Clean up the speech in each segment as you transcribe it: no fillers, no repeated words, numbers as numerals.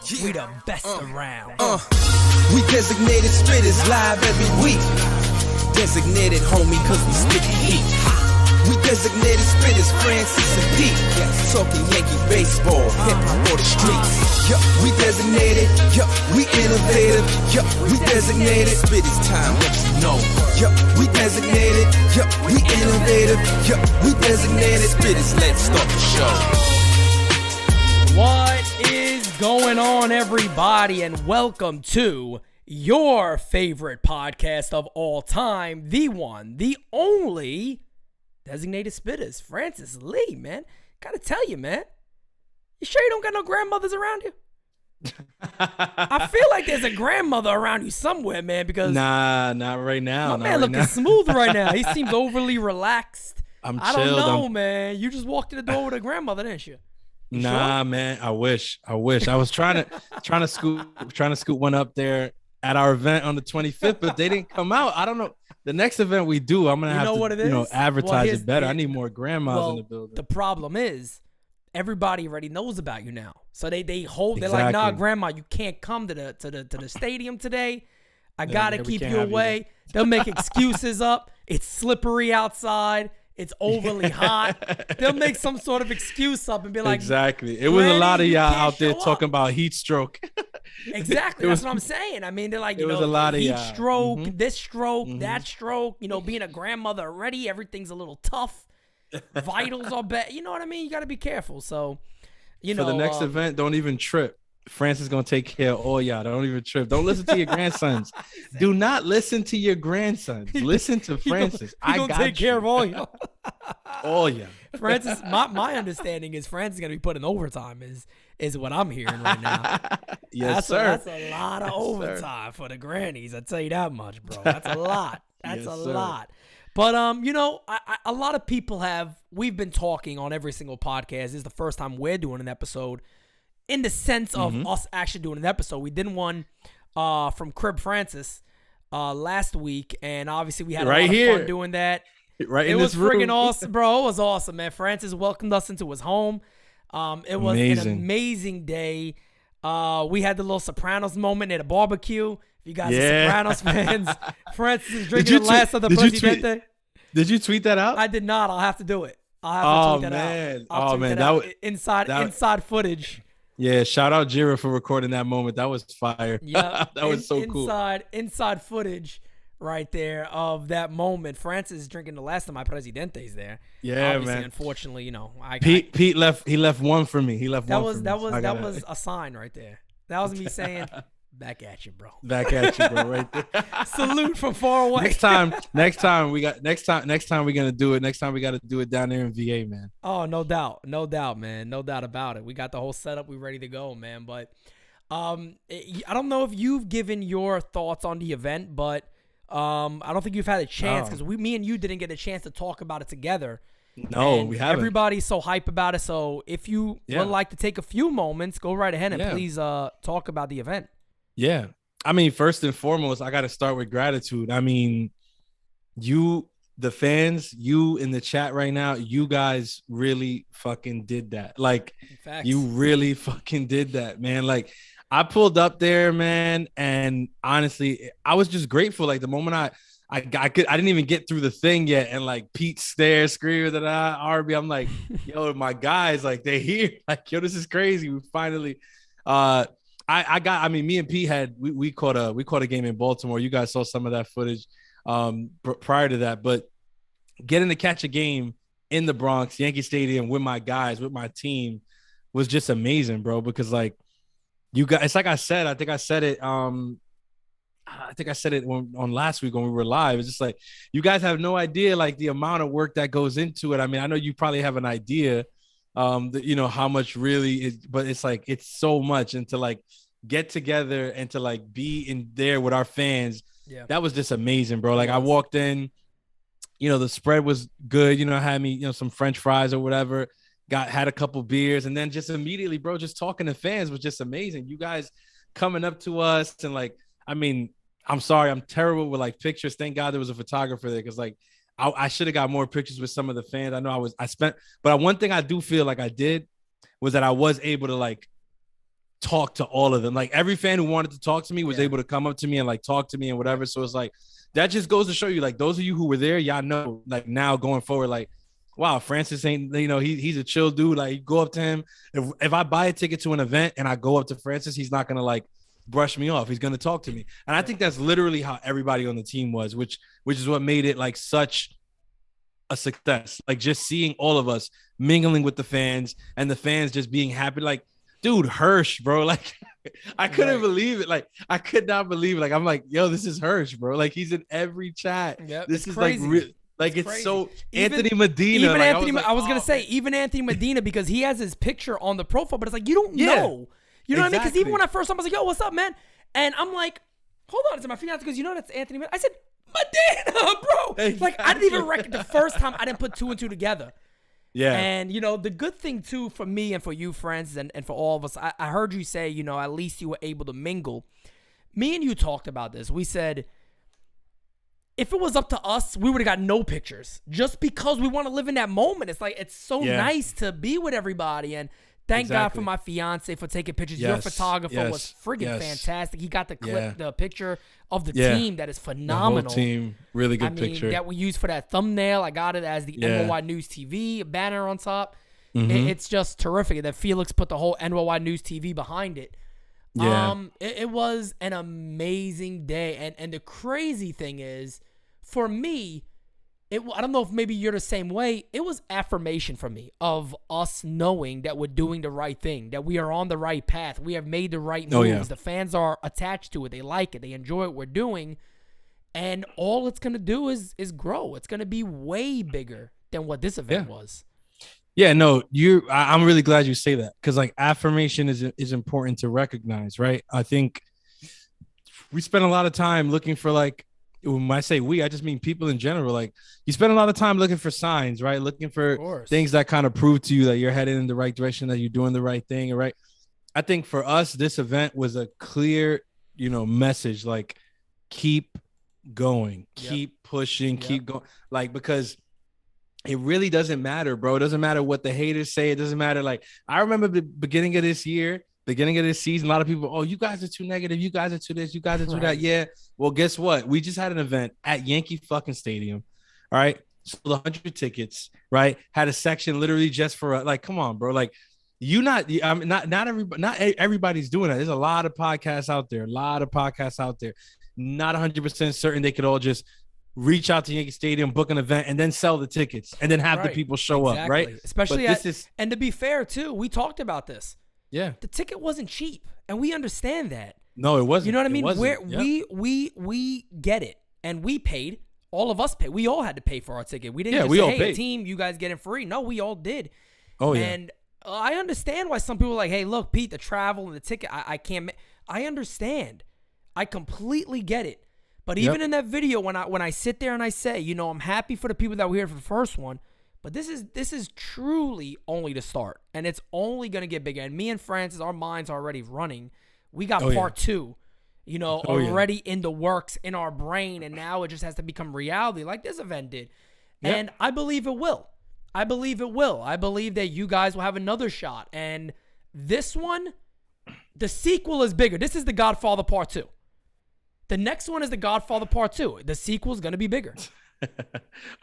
We the best around. We designated spitters live every week. Designated homie cause we spit the heat. We designated spitters, Francis and Pete. Talking Yankee baseball, hip-hop or the streets. We designated, we innovative. We designated, spitters time, what you know. We designated, we innovative. We designated spitters, let's start the show. What is going on, everybody, and welcome to your favorite podcast of all time, the one, the only Designated Spittaz, Francis Lee, man. Gotta tell you, man. You sure you don't got no grandmothers around you? I feel like there's a grandmother around you somewhere, man, because Nah, not right now. my man looking smooth right now. He seems overly relaxed. I don't know, man. You just walked in the door with a grandmother, didn't you? Nah, sure? Man. I wish. I was trying to scoot one up there at our event on the 25th, but they didn't come out. I don't know. The next event we do, I'm gonna have to, advertise it better. I need more grandmas in the building. The problem is, everybody already knows about you now, so they hold. They're like, nah, grandma, you can't come to the stadium today. I gotta keep you away. They'll make excuses up. It's slippery outside. It's overly hot. They'll make some sort of excuse up and be like, exactly. It was a lot of y'all out there talking about heat stroke. Exactly. That's what I'm saying. I mean, they're like, was a lot of heat y'all. stroke, this stroke, that stroke. You know, being a grandmother already, everything's a little tough. Vitals are bad. You know what I mean? You got to be careful. So, For the next event, don't even trip. Francis is going to take care of all y'all. Don't even trip. Don't listen to your grandsons. Do not listen to your grandsons. Listen to Francis. I got take care of all y'all. All y'all. Francis, my understanding is Francis is going to be put in overtime is what I'm hearing right now. Yes, sir. That's a lot of overtime for the grannies. I tell you that much, bro. That's a lot. That's a lot. But, a lot of people we've been talking on every single podcast. This is the first time we're doing an episode in the sense of us actually doing an episode. We did one from Crib Francis last week, and obviously we had a lot of fun doing that. It was friggin' awesome, bro. It was awesome, man. Francis welcomed us into his home. It was an amazing day. We had the little Sopranos moment at a barbecue. If you guys are Sopranos fans, Francis is drinking the last of the Presidente. Did you tweet that out? I did not. I'll have to do it. I'll have to tweet that out. That was inside footage. Yeah, shout out Jira for recording that moment. That was fire. Yeah, that was so cool. Inside footage right there of that moment. Francis is drinking the last of my Presidentes there. Yeah, obviously, man. Unfortunately, Pete left. He left one for me. That was a sign right there. That was me saying, "Back at you, bro." Back at you, bro. Right there. Salute from far away. Next time we're gonna do it. Next time we got to do it down there in VA, man. Oh, no doubt, man, no doubt about it. We got the whole setup. We ready to go, man. But I don't know if you've given your thoughts on the event, but I don't think you've had a chance because me and you didn't get a chance to talk about it together. No, we haven't. Everybody's so hype about it. So if you would like to take a few moments, go right ahead and please talk about the event. Yeah. I mean, first and foremost, I got to start with gratitude. I mean, the fans, you in the chat right now, you guys really fucking did that. Like, you really fucking did that, man. Like, I pulled up there, man, and honestly, I was just grateful. Like, the moment I didn't even get through the thing yet, and like Pete's there screaming that RB, I'm like, yo, my guys, like, they here. Like, yo, this is crazy. We finally me and Pete we caught a game in Baltimore. You guys saw some of that footage prior to that, but getting to catch a game in the Bronx, Yankee Stadium with my guys, with my team was just amazing, bro. Because like you guys, it's like I said, I think I said it on last week when we were live. It's just like, you guys have no idea like the amount of work that goes into it. I mean, I know you probably have an idea, how much really is, but it's like, it's so much. And to like get together and to like be in there with our fans, that was just amazing, bro. Like I walked in, the spread was good. I had me, some French fries or whatever, had a couple beers, and then just immediately, bro, just talking to fans was just amazing. You guys coming up to us and like, I mean, I'm sorry, I'm terrible with like pictures. Thank God there was a photographer there, because like I should have got more pictures with some of the fans. I know but one thing I do feel like I did was that I was able to like talk to all of them. Like every fan who wanted to talk to me was able to come up to me and like talk to me and whatever. So it's like, that just goes to show you, like, those of you who were there, y'all know, like, now going forward, like, wow, Francis ain't, you know, he's a chill dude. Like, you go up to him. If I buy a ticket to an event and I go up to Francis, he's not going to like brush me off. He's going to talk to me. And I think that's literally how everybody on the team was, which is what made it like such a success. Like, just seeing all of us mingling with the fans and the fans just being happy. Like, dude, Hirsch, bro, like, I couldn't believe it. Like, I could not believe it. Like, I'm like, yo, this is Hirsch, bro. Like, he's in every chat. Yep, this is crazy. Like, it's crazy. So even, Anthony Medina. Even like, Anthony, I was gonna say, even Anthony Medina, because he has his picture on the profile, but it's like, you don't know. You know what I mean? Because even when I first saw him, I was like, yo, what's up, man? And I'm like, hold on. It's my fiance goes, you know that's Anthony Medina? I said, Medina, bro. Exactly. Like, I didn't even recognize the first time I didn't put two and two together. Yeah. And, you know, the good thing, too, for me and for you, friends, and for all of us, I heard you say, you know, at least you were able to mingle. Me and you talked about this. We said, if it was up to us, we would have got no pictures just because we want to live in that moment. It's like, it's so nice to be with everybody. And thank God for my fiance for taking pictures. Your photographer was friggin' fantastic. He got the clip, the picture of the team that is phenomenal. The whole team, really good picture. That we used for that thumbnail. I got it as the NYY News TV banner on top. It's just terrific. That Felix put the whole NYY News TV behind it. It was an amazing day. And the crazy thing is, for me, I don't know if maybe you're the same way. It was affirmation for me of us knowing that we're doing the right thing, that we are on the right path. We have made the right moves. The fans are attached to it. They like it. They enjoy what we're doing. And all it's going to do is grow. It's going to be way bigger than what this event was. Yeah, no, I'm really glad you say that, because like affirmation is important to recognize, right? I think we spend a lot of time looking for, like, when I say we, I just mean people in general. Like, you spend a lot of time looking for signs, right? Looking for things that kind of prove to you that you're headed in the right direction, that you're doing the right thing, right? I think for us, this event was a clear, you know, message, like, keep going, keep pushing, keep going. Like, because it really doesn't matter, bro. It doesn't matter what the haters say. It doesn't matter. Like, I remember the beginning of this season, a lot of people, oh, you guys are too negative. You guys are too this. You guys are too that. Yeah. Well, guess what? We just had an event at Yankee fucking Stadium. All right. Sold 100 tickets, right? Had a section literally just for, like, come on, bro. Like, not everybody's doing that. There's a lot of podcasts out there. Not 100% certain they could all just reach out to Yankee Stadium, book an event, and then sell the tickets, and then have the people show up, right? Especially and to be fair too, we talked about this. Yeah, the ticket wasn't cheap, and we understand that. No, it wasn't. You know what I mean? We get it, and we paid. All of us paid. We all had to pay for our ticket. We didn't just say, hey, team, you guys get it free. No, we all did. Oh yeah. And I understand why some people are like, hey, look, Pete, the travel and the ticket, I can't. I understand. I completely get it. But even in that video, when I sit there and I say, you know, I'm happy for the people that were here for the first one, but this is truly only the start, and it's only gonna get bigger. And me and Francis, our minds are already running. We got part two, you know, already in the works in our brain, and now it just has to become reality, like this event did. And I believe it will. I believe that you guys will have another shot, and this one, the sequel is bigger. This is The Godfather Part 2. The next one is The Godfather Part 2. The sequel is going to be bigger.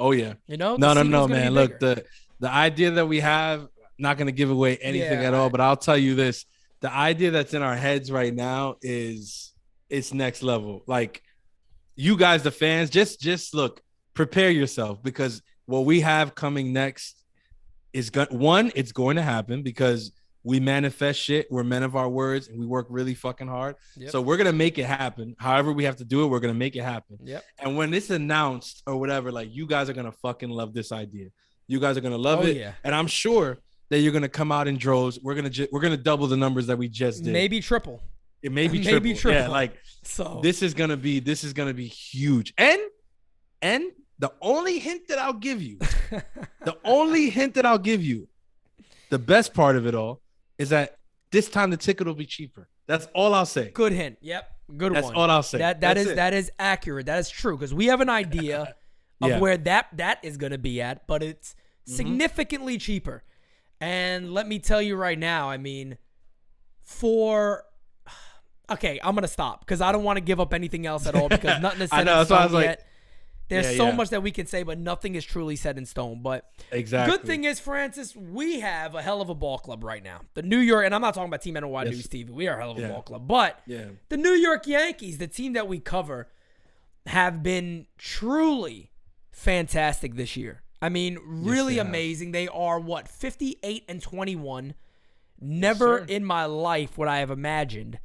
Oh, yeah. You know? No, man. Look, the idea that we have, not going to give away anything at all, but I'll tell you this. The idea that's in our heads right now it's next level. Like, you guys, the fans, just look, prepare yourself, because what we have coming next is it's going to happen, because we manifest shit. We're men of our words, and we work really fucking hard. So we're going to make it happen. However we have to do it, we're going to make it happen. And when it's announced or whatever, like, you guys are going to fucking love this idea. You guys are going to love it. Yeah. And I'm sure that you're going to come out in droves. We're going to double the numbers that we just did. Maybe triple. It may be triple. Yeah, like, so this is going to be huge. And the only hint that I'll give you, the best part of it all, is that this time the ticket will be cheaper. That's all I'll say. Good hint. Yep. Good one. That's all I'll say. That is accurate. That is true, because we have an idea of where that is going to be at, but it's significantly cheaper. And let me tell you right now, I mean, Okay, I'm gonna stop because I don't want to give up anything else at all because nothing is set I know, in stone like, yet. There's so much that we can say, but nothing is truly set in stone. But exactly. Good thing is, Francis, we have a hell of a ball club right now. The New York, and I'm not talking about Team NY News TV. We are a hell of a ball club. But the New York Yankees, the team that we cover, have been truly fantastic this year. I mean, really amazing. They are, 58-21. Never in my life would I have imagined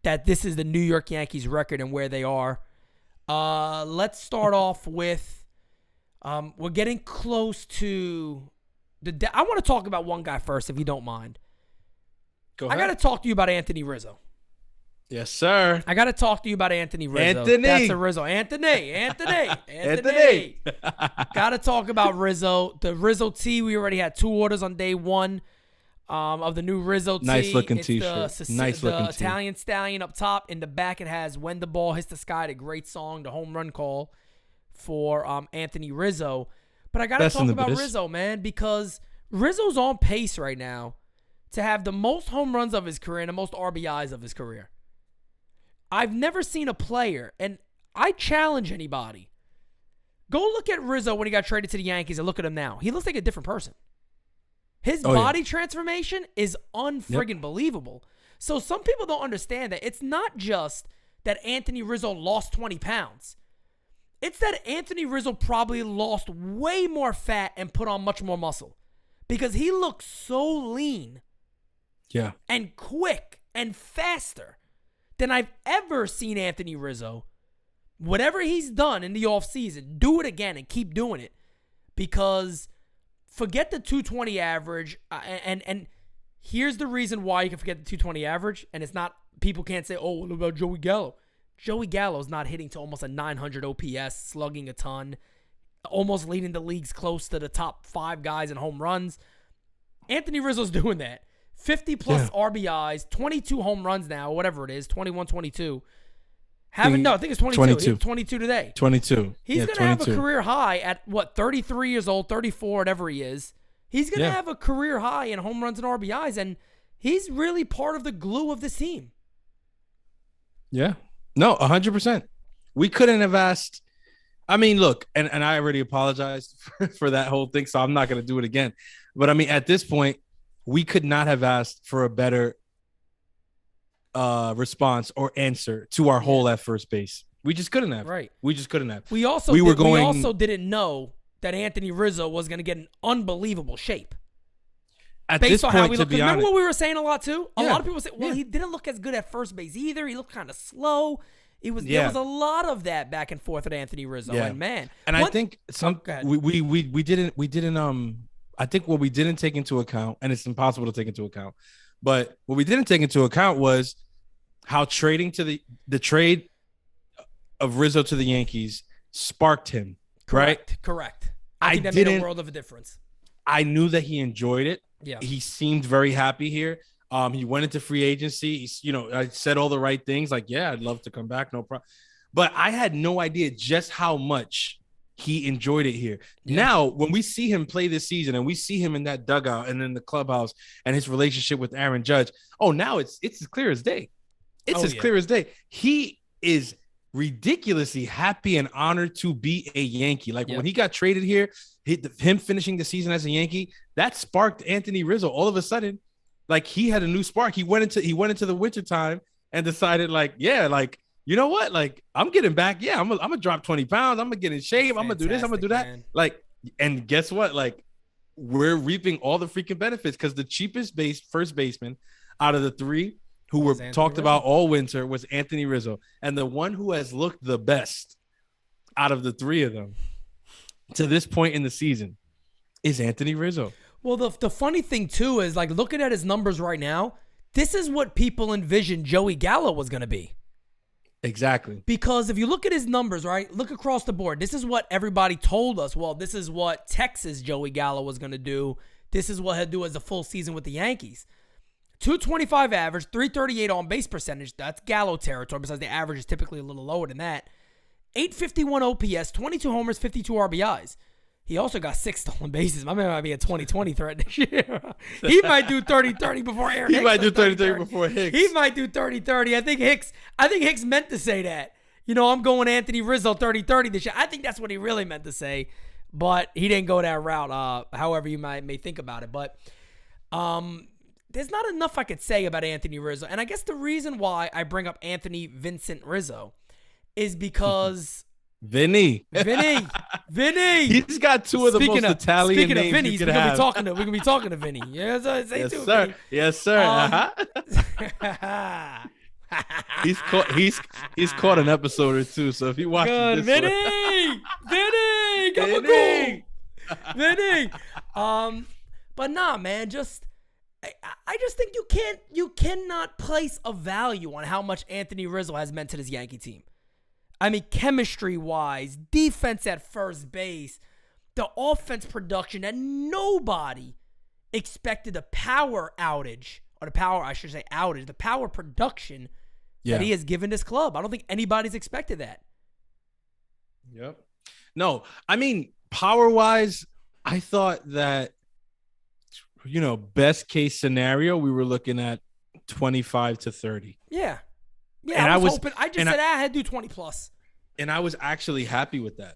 that this is the New York Yankees record and where they are. Let's start off with, we're getting close to I want to talk about one guy first, if you don't mind. Go ahead. I got to talk to you about Anthony Rizzo. Yes, sir. I got to talk to you about Anthony Rizzo. Anthony. That's a Rizzo. Anthony. Got to talk about Rizzo. The Rizzo tee, we already had 2 orders on day 1. Of the new Rizzo tee. Nice looking it's t-shirt. The Italian stallion up top. In the back, it has "When the Ball Hits the Sky," the great song, the home run call for Anthony Rizzo. But I got to talk about Rizzo, man, because Rizzo's on pace right now to have the most home runs of his career and the most RBIs of his career. I've never seen a player, and I challenge anybody. Go look at Rizzo when he got traded to the Yankees and look at him now. He looks like a different person. His body transformation is unfriggin' believable. So some people don't understand that it's not just that Anthony Rizzo lost 20 pounds. It's that Anthony Rizzo probably lost way more fat and put on much more muscle because he looks so lean and quick and faster than I've ever seen Anthony Rizzo. Whatever he's done in the offseason, do it again and keep doing it because forget the 220 average, and here's the reason why you can forget the 220 average, and it's not, people can't say, oh, what about Joey Gallo? Joey Gallo's not hitting to almost a 900 OPS, slugging a ton, almost leading the leagues close to the top 5 guys in home runs. Anthony Rizzo's doing that. 50-plus RBIs, 22 home runs now, whatever it is, 21, 22. I think it's 22. 22. 22 today. 22. He's going to have a career high at, 33 years old, 34, whatever he is. He's going to have a career high in home runs and RBIs, and he's really part of the glue of this team. Yeah. No, 100%. We couldn't have asked. I mean, look, and I already apologized for that whole thing, so I'm not going to do it again. But, I mean, at this point, we could not have asked for a better response or answer to our hole at first base. We just couldn't have. Right. We just couldn't have. We also didn't know that Anthony Rizzo was going to get in unbelievable shape. At this point, how we to look. be Remember honest, what we were saying a lot too? A lot of people say, well, he didn't look as good at first base either. He looked kind of slow. There was a lot of that back and forth with Anthony Rizzo. Yeah. And man. I think we didn't I think what we didn't take into account, and it's impossible to take into account, but what we didn't take into account was how trading to the trade of Rizzo to the Yankees sparked him. Correct. I think that made a world of a difference. I knew that he enjoyed it. Yeah. He seemed very happy here. He went into free agency. I said all the right things like, yeah, I'd love to come back. No problem. But I had no idea just how much he enjoyed it here. Yeah. Now, when we see him play this season and we see him in that dugout and in the clubhouse and his relationship with Aaron Judge, now it's as clear as day. It's clear as day. He is ridiculously happy and honored to be a Yankee. Like when he got traded here, him finishing the season as a Yankee, that sparked Anthony Rizzo. All of a sudden, like he had a new spark. He went into the winter time and decided you know what? Like I'm getting back. Yeah, I'm gonna drop 20 pounds. I'm gonna get in shape. I'm gonna do this. I'm gonna do that. Man. Like, and guess what? Like we're reaping all the freaking benefits because the cheapest first baseman out of the 3 who were talked about all winter was Anthony Rizzo. And the one who has looked the best out of the 3 of them to this point in the season is Anthony Rizzo. Well, the funny thing, too, is like looking at his numbers right now, this is what people envisioned Joey Gallo was going to be. Exactly. Because if you look at his numbers, right, look across the board. This is what everybody told us. Well, this is what Texas Joey Gallo was going to do. This is what he'll do as a full season with the Yankees. 225 average, 338 on base percentage. That's Gallo territory, besides the average is typically a little lower than that. 851 OPS, 22 homers, 52 RBIs. He also got 6 stolen bases. My man might be a 2020 threat this year. He might do 30-30 before Aaron Hicks. He might do 30-30 before Hicks. He might do 30-30. I think Hicks meant to say that. I'm going Anthony Rizzo 30-30 this year. I think that's what he really meant to say, but he didn't go that route, however you may think about it. But there's not enough I could say about Anthony Rizzo. And I guess the reason why I bring up Anthony Vincent Rizzo is because... Vinny. He's got two of the most Italian names Vinny, you could have. We're gonna be talking to Vinny. Yes, sir. Vinny. Yes, sir. He's caught an episode or two. So if you watch this, Vinny, Vinny. But nah, man. I just think you cannot place a value on how much Anthony Rizzo has meant to this Yankee team. I mean, chemistry-wise, defense at first base, the offense production that nobody expected, the power outage, or the power production that he has given this club. I don't think anybody's expected that. Yep. No, I mean, power-wise, I thought that, best case scenario, we were looking at 25 to 30. Yeah. Yeah, I was hoping. I just said I had to do 20 plus. And I was actually happy with that.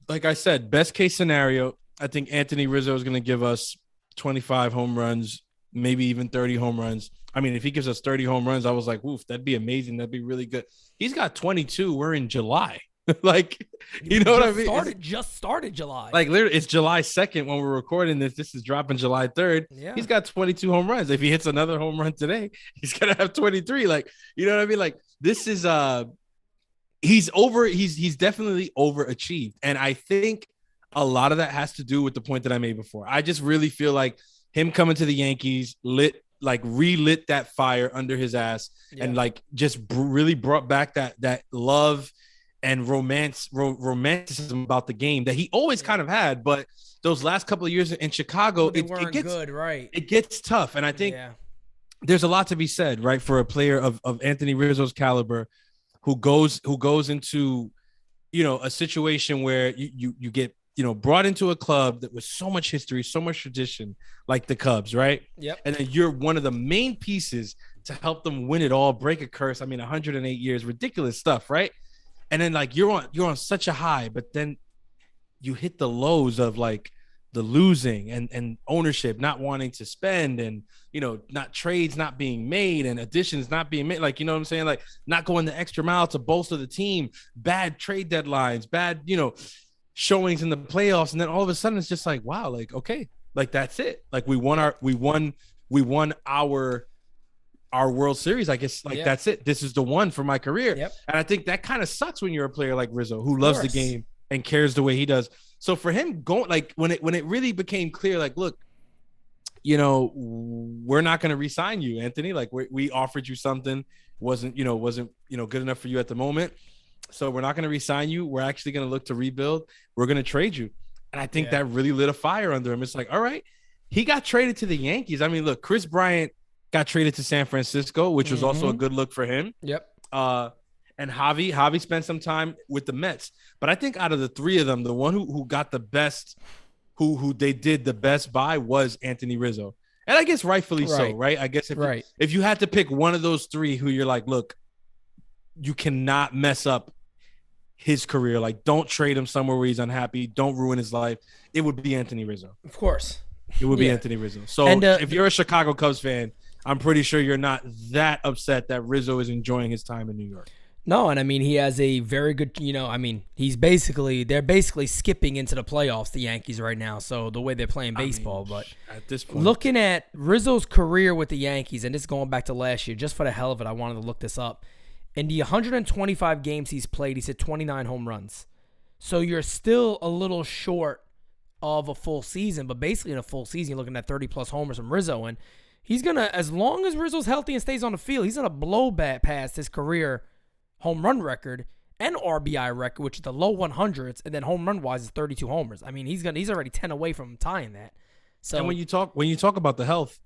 Like I said, best case scenario, I think Anthony Rizzo is going to give us 25 home runs, maybe even 30 home runs. I mean, if he gives us 30 home runs, I was like, woof, that'd be amazing. That'd be really good. He's got 22. We're in July. Like, you know what I mean? Just started July. Like, literally, it's July 2nd when we're recording this. This is dropping July 3rd. Yeah. He's got 22 home runs. If he hits another home run today, he's going to have 23. Like, you know what I mean? Like, this is he's definitely overachieved. And I think a lot of that has to do with the point that I made before. I just really feel like him coming to the Yankees relit that fire under his ass and just really brought back that love and romanticism about the game that he always kind of had, but those last couple of years in Chicago, it gets good, right? It gets tough, and I think there's a lot to be said, right, for a player of Anthony Rizzo's caliber, who goes into, a situation where you get brought into a club that with so much history, so much tradition, like the Cubs, right? Yep. And then you're one of the main pieces to help them win it all, break a curse. I mean, 108 years, ridiculous stuff, right? And then you're on such a high, but then you hit the lows of the losing and ownership not wanting to spend, and not trades not being made and additions not being made. Like, you know what I'm saying? Like, not going the extra mile to bolster the team, bad trade deadlines, bad showings in the playoffs, and then all of a sudden it's just like, wow, like, okay, like that's it. Like we won our World Series, I guess, that's it. This is the one for my career. Yep. And I think that kind of sucks when you're a player like Rizzo, who loves the game and cares the way he does. So for him going, when it really became clear, like, look, we're not going to re-sign you, Anthony. Like, we offered you something, wasn't good enough for you at the moment. So we're not going to re-sign you. We're actually going to look to rebuild. We're going to trade you. And I think that really lit a fire under him. It's like, all right, he got traded to the Yankees. I mean, look, Chris Bryant got traded to San Francisco, which was also a good look for him. Yep. And Javi spent some time with the Mets. But I think out of the three of them, the one who got the best, who they did the best by was Anthony Rizzo. And I guess rightfully so, right? I guess if you had to pick one of those three who you're like, look, you cannot mess up his career. Like, don't trade him somewhere where he's unhappy. Don't ruin his life. It would be Anthony Rizzo. Of course. It would be Anthony Rizzo. So if you're a Chicago Cubs fan, I'm pretty sure you're not that upset that Rizzo is enjoying his time in New York. No, and I mean, he has a very good, they're basically skipping into the playoffs, the Yankees right now. So the way they're playing baseball, but at this point, looking at Rizzo's career with the Yankees, and this is going back to last year, just for the hell of it, I wanted to look this up. In the 125 games he's played, he's hit 29 home runs. So you're still a little short of a full season, but basically in a full season, you're looking at 30-plus homers from Rizzo. And he's going to, as long as Rizzo's healthy and stays on the field, he's going to blow past his career home run record and RBI record, which is the low 100s, and then home run wise is 32 homers. I mean, he's already 10 away from tying that. So, and when you talk about the health,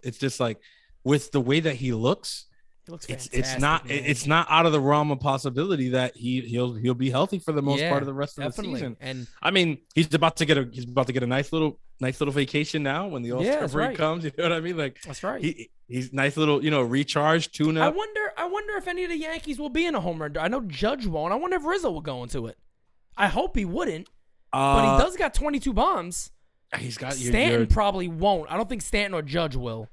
it's just like with the way that he looks, looks fantastic. It's not out of the realm of possibility that he'll be healthy for the most part of the rest of the season. And I mean, he's about to get a nice little vacation now when the All-Star break comes. You know what I mean? Like, that's right. He's nice little, recharge tune up. I wonder if any of the Yankees will be in a home run. I know Judge won't. I wonder if Rizzo will go into it. I hope he wouldn't. But he does got 22 bombs. He's got Stanton probably won't. I don't think Stanton or Judge will.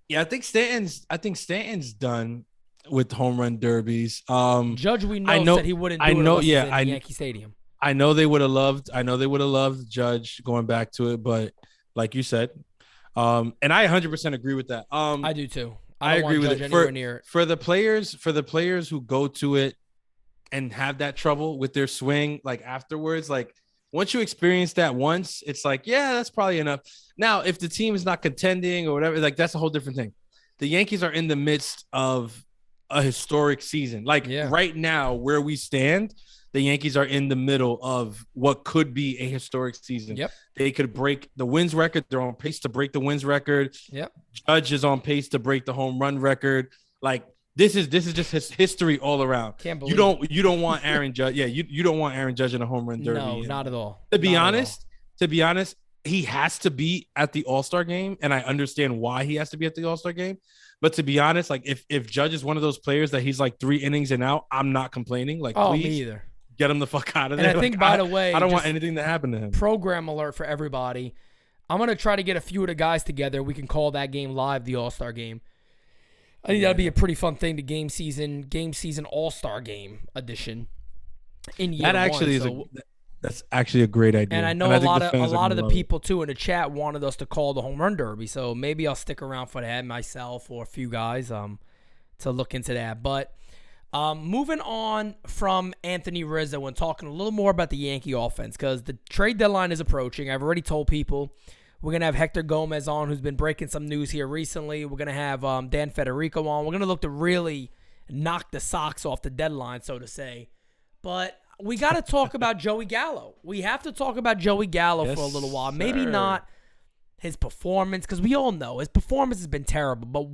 Yeah, I think Stanton's done with home run derbies. Judge, we know said he wouldn't do it unless he's in Yankee Stadium. I know they would have loved Judge going back to it, but like you said, and I 100% agree with that. I do too. I agree with it. For the players who go to it and have that trouble with their swing, like afterwards, like once you experience that once, it's like, yeah, that's probably enough. Now, if the team is not contending or whatever, like that's a whole different thing. The Yankees are in the midst of a historic season. Like right now, where we stand, the Yankees are in the middle of what could be a historic season. Yep. They could break the wins record. They're on pace to break the wins record. Yep. Judge is on pace to break the home run record. Like this is just his history all around. Can't believe you don't want Aaron Judge. Yeah, you don't want Aaron Judge in a home run derby. No, not at all. To be honest, he has to be at the All-Star game, and I understand why he has to be at the All-Star game. But to be honest, like if Judge is one of those players that he's like 3 innings and out, I'm not complaining. Like, please, me either. Get him the fuck out of there. And I think, by the way, I don't want anything to happen to him. Program alert for everybody. I'm gonna try to get a few of the guys together. We can call that game live, the All-Star game. I think that'd be a pretty fun thing. The game season All-Star game edition. In year that's actually a great idea. And I know a lot of the people too in the chat wanted us to call the home run derby. So maybe I'll stick around for that myself or a few guys to look into that. But moving on from Anthony Rizzo and talking a little more about the Yankee offense, because the trade deadline is approaching. I've already told people we're going to have Hector Gomez on, who's been breaking some news here recently. We're going to have Dan Federico on. We're going to look to really knock the socks off the deadline, so to say. But we got to talk about Joey Gallo. We have to talk about Joey Gallo for a little while. Maybe not his performance, because we all know his performance has been terrible. But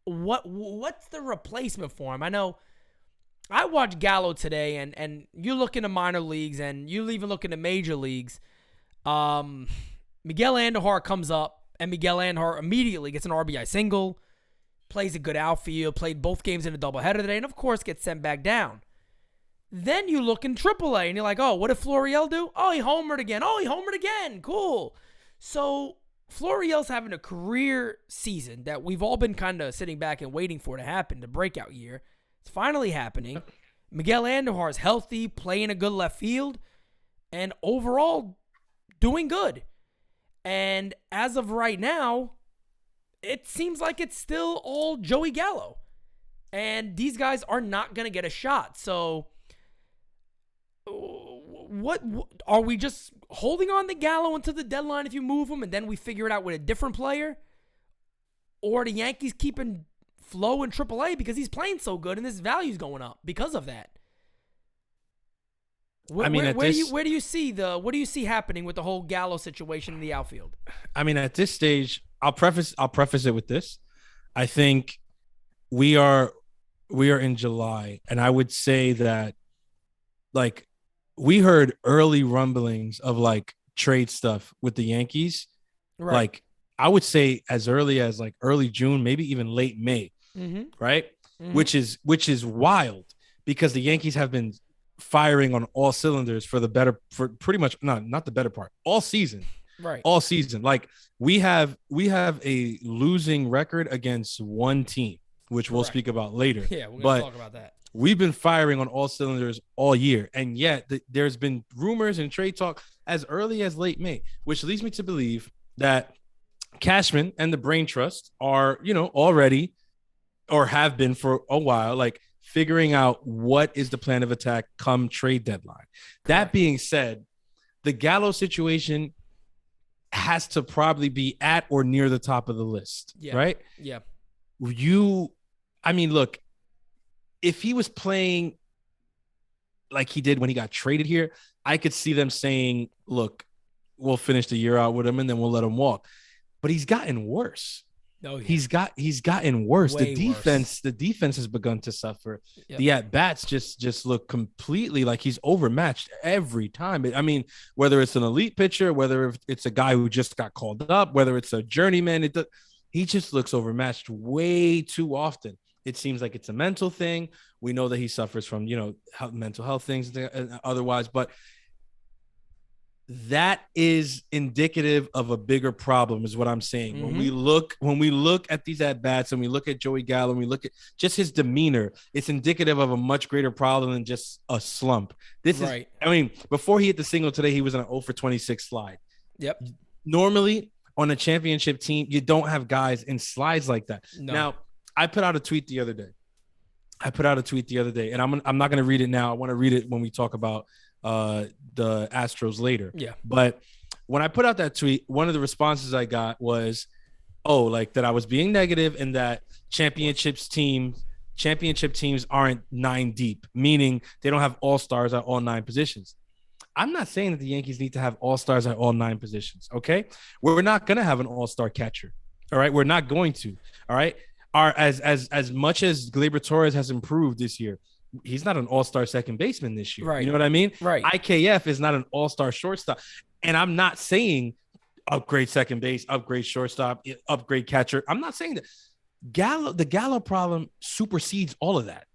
what's the replacement for him? I know I watched Gallo today, and you look into minor leagues, and you even look into major leagues. Miguel Andujar comes up, and Miguel Andujar immediately gets an RBI single, plays a good outfield, played both games in a doubleheader today, and of course gets sent back down. Then you look in AAA, and you're like, oh, what did Florial do? Oh, he homered again. Oh, he homered again. Cool. So Florial's having a career season that we've all been kind of sitting back and waiting for to happen, the breakout year. It's finally happening. Miguel Andujar is healthy, playing a good left field, and overall doing good. And as of right now, it seems like it's still all Joey Gallo. And these guys are not going to get a shot. So what are we just holding on to Gallo until the deadline if you move him and then we figure it out with a different player? Or the Yankees keeping Flo in AAA because he's playing so good and his value's going up because of that? Where do you see happening with the whole Gallo situation in the outfield? I mean, at this stage, I'll preface it with this. I think we are in July, and I would say that like we heard early rumblings of like trade stuff with the Yankees. Right. Like I would say as early as like early June, maybe even late May. Mm-hmm. Right. Mm-hmm. Which is wild because the Yankees have been firing on all cylinders for pretty much not the better part all season. Right. All season. Like we have a losing record against one team, which we'll speak about later. Yeah, we're going to talk about that. We've been firing on all cylinders all year, and yet there's been rumors and trade talk as early as late May, which leads me to believe that Cashman and the Brain Trust are, already or have been for a while, like figuring out what is the plan of attack come trade deadline. That being said, the Gallo situation has to probably be at or near the top of the list, right? Yeah. Look, if he was playing like he did when he got traded here, I could see them saying, look, we'll finish the year out with him and then we'll let him walk. But he's gotten worse. Oh, yeah. He's gotten worse. Way worse. The defense has begun to suffer. Yep. The at bats just look completely like he's overmatched every time. I mean, whether it's an elite pitcher, whether it's a guy who just got called up, whether it's a journeyman, he just looks overmatched way too often. It seems like it's a mental thing. We know that he suffers from, mental health things and otherwise, but that is indicative of a bigger problem is what I'm saying. When we look at these at bats and we look at Joey Gallo and we look at just his demeanor, it's indicative of a much greater problem than just a slump. This is, I mean, before he hit the single today, he was on an 0 for 26 slide. Yep. Normally on a championship team, you don't have guys in slides like that. No. Now, I put out a tweet the other day. And I'm not going to read it now. I want to read it when we talk about the Astros later. Yeah. But when I put out that tweet, one of the responses I got was, like that I was being negative and that championship teams aren't 9 deep, meaning they don't have all-stars at all 9 positions. I'm not saying that the Yankees need to have all-stars at all 9 positions. Okay. We're not going to have an all-star catcher. All right. We're not going to. All right. As much as Gleyber Torres has improved this year, he's not an all-star second baseman this year. Right. You know what I mean? Right. IKF is not an all-star shortstop. And I'm not saying upgrade second base, upgrade shortstop, upgrade catcher. I'm not saying that. The Gallo problem supersedes all of that.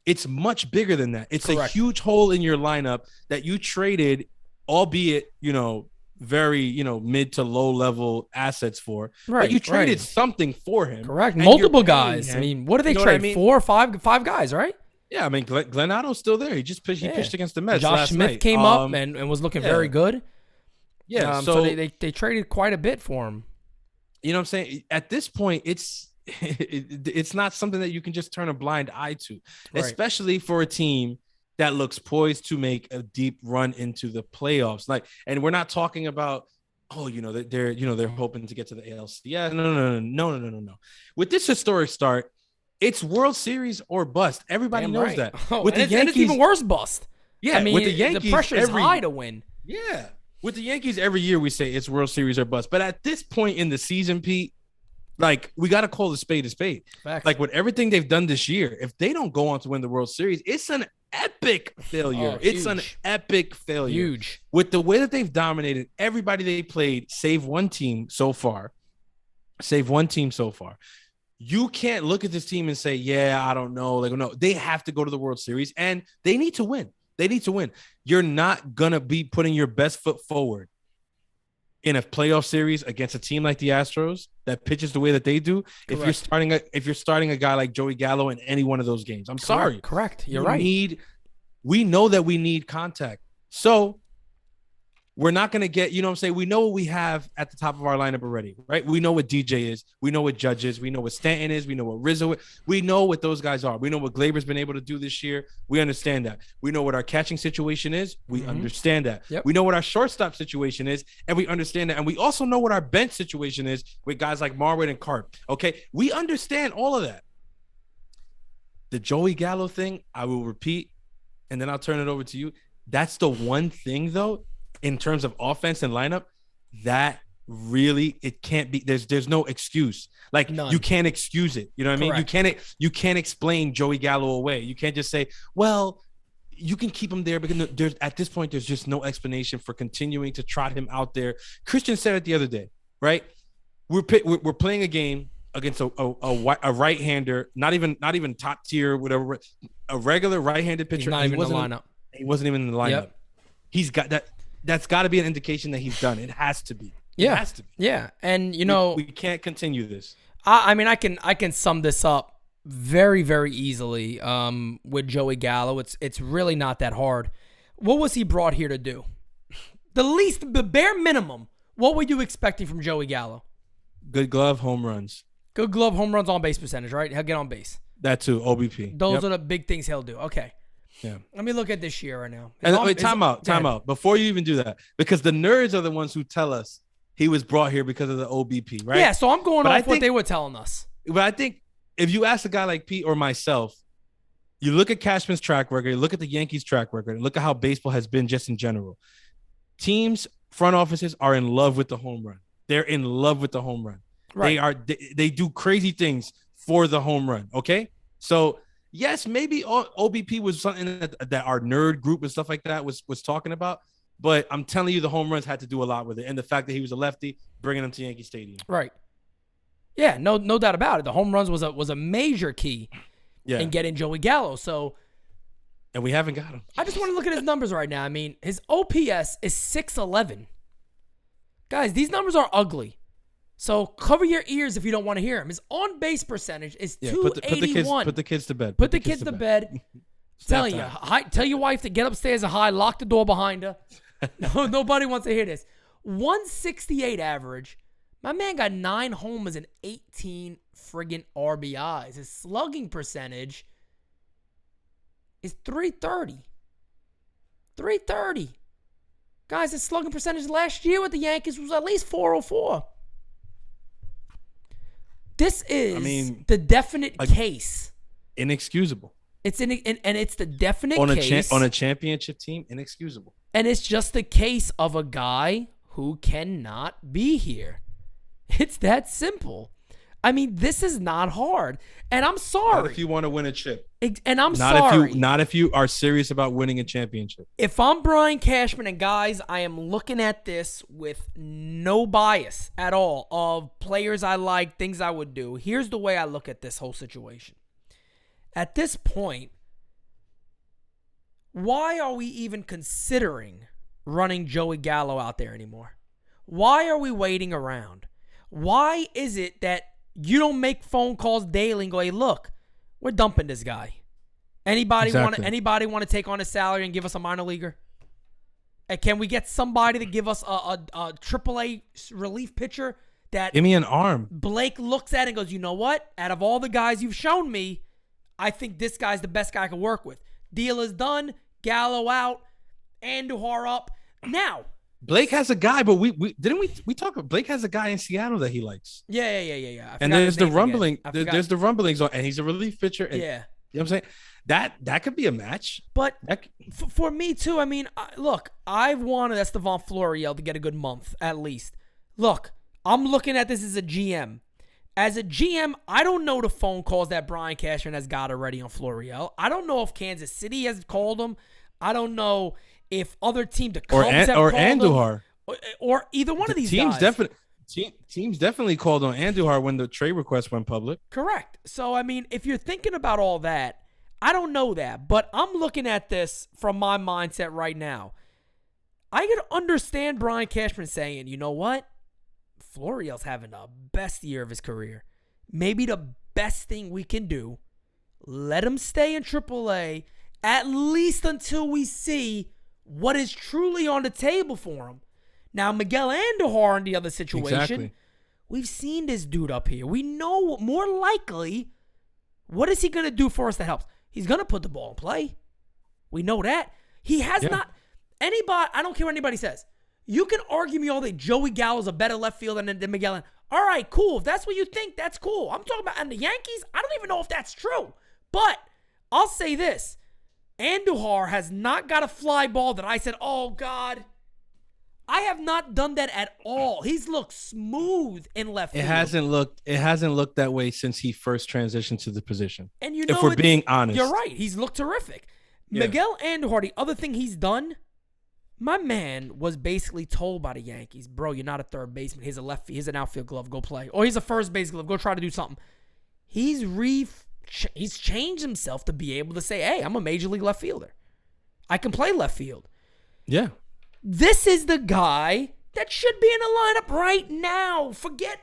It's much bigger than that. It's a huge hole in your lineup that you traded, albeit, very, mid to low level assets for. Right. But you traded something for him. Correct. Multiple guys. I mean, what did they trade? 4 or 5 guys, right? Yeah, I mean, Glenn Otto's still there. He just pitched. He pitched against the Mets. Josh Smith night. came up and was looking very good. Yeah, so they traded quite a bit for him. You know what I'm saying? At this point, it's not something that you can just turn a blind eye to, especially for a team that looks poised to make a deep run into the playoffs. And we're not talking about, they're hoping to get to the ALCS. No. With this historic start, it's World Series or bust. Everybody knows that. With the Yankees, it's even worse bust. Yeah, I mean, with the Yankees, the pressure is high to win. Yeah, with the Yankees, every year we say it's World Series or bust. But at this point in the season, Pete, we got to call the spade a spade. Facts. With everything they've done this year, if they don't go on to win the World Series, it's an epic failure. It's an epic failure. Huge. With the way that they've dominated everybody they played, save one team so far. You can't look at this team and say, I don't know. No, they have to go to the World Series and they need to win. You're not going to be putting your best foot forward in a playoff series against a team like the Astros that pitches the way that they do. Correct. If you're starting a guy like Joey Gallo in any one of those games, I'm sorry. Correct. You're right. We know that we need contact. So we're not going to get, we know what we have at the top of our lineup already, right? We know what DJ is. We know what Judge is. We know what Stanton is. We know what Rizzo is. We know what those guys are. We know what Gleyber's been able to do this year. We understand that. We know what our catching situation is. We understand that. Yep. We know what our shortstop situation is, and we understand that. And we also know what our bench situation is with guys like Marwin and Carp, okay? We understand all of that. The Joey Gallo thing, I will repeat, and then I'll turn it over to you. That's the one thing, though, in terms of offense and lineup, that really it can't be. There's no excuse. None. You can't excuse it. You know what I mean? You can't explain Joey Gallo away. You can't just say, well, you can keep him there because at this point there's just no explanation for continuing to trot him out there. Christian said it the other day, right? We're playing a game against a right-hander, not even top tier, whatever, a regular right-handed pitcher. He's not even in the lineup. He wasn't even in the lineup. Yep. He's got that. That's got to be an indication that he's done. It has to be. Yeah. It has to be. Yeah. And, we can't continue this. I mean, I can sum this up very, very easily with Joey Gallo. It's really not that hard. What was he brought here to do? The bare minimum, what were you expecting from Joey Gallo? Good glove, home runs. Good glove, home runs, on base percentage, right? He'll get on base. That too, OBP. Those are the big things he'll do. Okay. Yeah. Let me look at this year right now. Time out. Before you even do that, because the nerds are the ones who tell us he was brought here because of the OBP, right? Yeah, so I'm going off what they were telling us. But I think if you ask a guy like Pete or myself, you look at Cashman's track record, you look at the Yankees' track record, and look at how baseball has been just in general. Teams, front offices are in love with the home run. They're in love with the home run. Right. They do crazy things for the home run. Okay, so yes, maybe OBP was something that our nerd group and stuff like that was talking about. But I'm telling you, the home runs had to do a lot with it, and the fact that he was a lefty, bringing him to Yankee Stadium. Right. Yeah, no doubt about it. The home runs was a major key in getting Joey Gallo. So, and we haven't got him. I just want to look at his numbers right now. I mean, his OPS is 611. Guys, these numbers are ugly. So cover your ears if you don't want to hear him. His on-base percentage is 281. Put the kids to bed. Put the kids to bed. Telling you, tell your wife to get upstairs and hide, lock the door behind her. No, nobody wants to hear this. 168 average. My man got 9 homers and 18 friggin' RBIs. His slugging percentage is 330. 330. Guys, his slugging percentage last year with the Yankees was at least 404. This is the definite case. Inexcusable. It's and it's the definite case on a championship team. Inexcusable. And it's just the case of a guy who cannot be here. It's that simple. I mean, this is not hard. And I'm sorry. Not if you want to win a chip. And I'm sorry. Not if you are serious about winning a championship. If I'm Brian Cashman, and guys, I am looking at this with no bias at all of players I like, things I would do. Here's the way I look at this whole situation. At this point, why are we even considering running Joey Gallo out there anymore? Why are we waiting around? Why is it that you don't make phone calls daily and go, hey, look, we're dumping this guy. Anybody want to take on his salary and give us a minor leaguer? And can we get somebody to give us a AAA relief pitcher that give me an arm? Blake looks at and goes, you know what? Out of all the guys you've shown me, I think this guy's the best guy I can work with. Deal is done. Gallo out. Andujar up. Now, Blake has a guy, but we talk about Blake has a guy in Seattle that he likes. Yeah. And there's the rumbling. There's the rumblings on, and he's a relief pitcher. And, yeah. You know what I'm saying? That could be a match. But for me too, I mean, look, I've wanted Estevan Florial to get a good month at least. Look, I'm looking at this as a GM. As a GM, I don't know the phone calls that Brian Cashman has got already on Florial. I don't know if Kansas City has called him. I don't know if other teams, the Cubs have called Andujar. him. Or either one of these teams guys. Teams definitely called on Andujar when the trade request went public. Correct. So, I mean, if you're thinking about all that, I don't know that. But I'm looking at this from my mindset right now. I can understand Brian Cashman saying, you know what? Florial's having the best year of his career. Maybe the best thing we can do, let him stay in AAA at least until we see what is truly on the table for him. Now, Miguel Andujar in the other situation, we've seen this dude up here. We know more likely what is he going to do for us that helps. He's going to put the ball in play. We know that. He has not. Anybody, I don't care what anybody says. You can argue me all day. Joey Gallo's a better left fielder than Miguel. All right, cool. If that's what you think, that's cool. I'm talking about, and the Yankees, I don't even know if that's true. But I'll say this. Andujar has not got a fly ball that I said, oh, God. I have not done that at all. He's looked smooth in left field. It hasn't looked that way since he first transitioned to the position. And you know, if we're being honest. You're right. He's looked terrific. Yeah. Miguel Andujar, the other thing he's done, my man was basically told by the Yankees, bro, you're not a third baseman. Here's a left field. Here's an outfield glove. Go play. Or he's a first base glove. Go try to do something. He's changed himself to be able to say, hey, I'm a major league left fielder. I can play left field. Yeah. This is the guy that should be in the lineup right now. Forget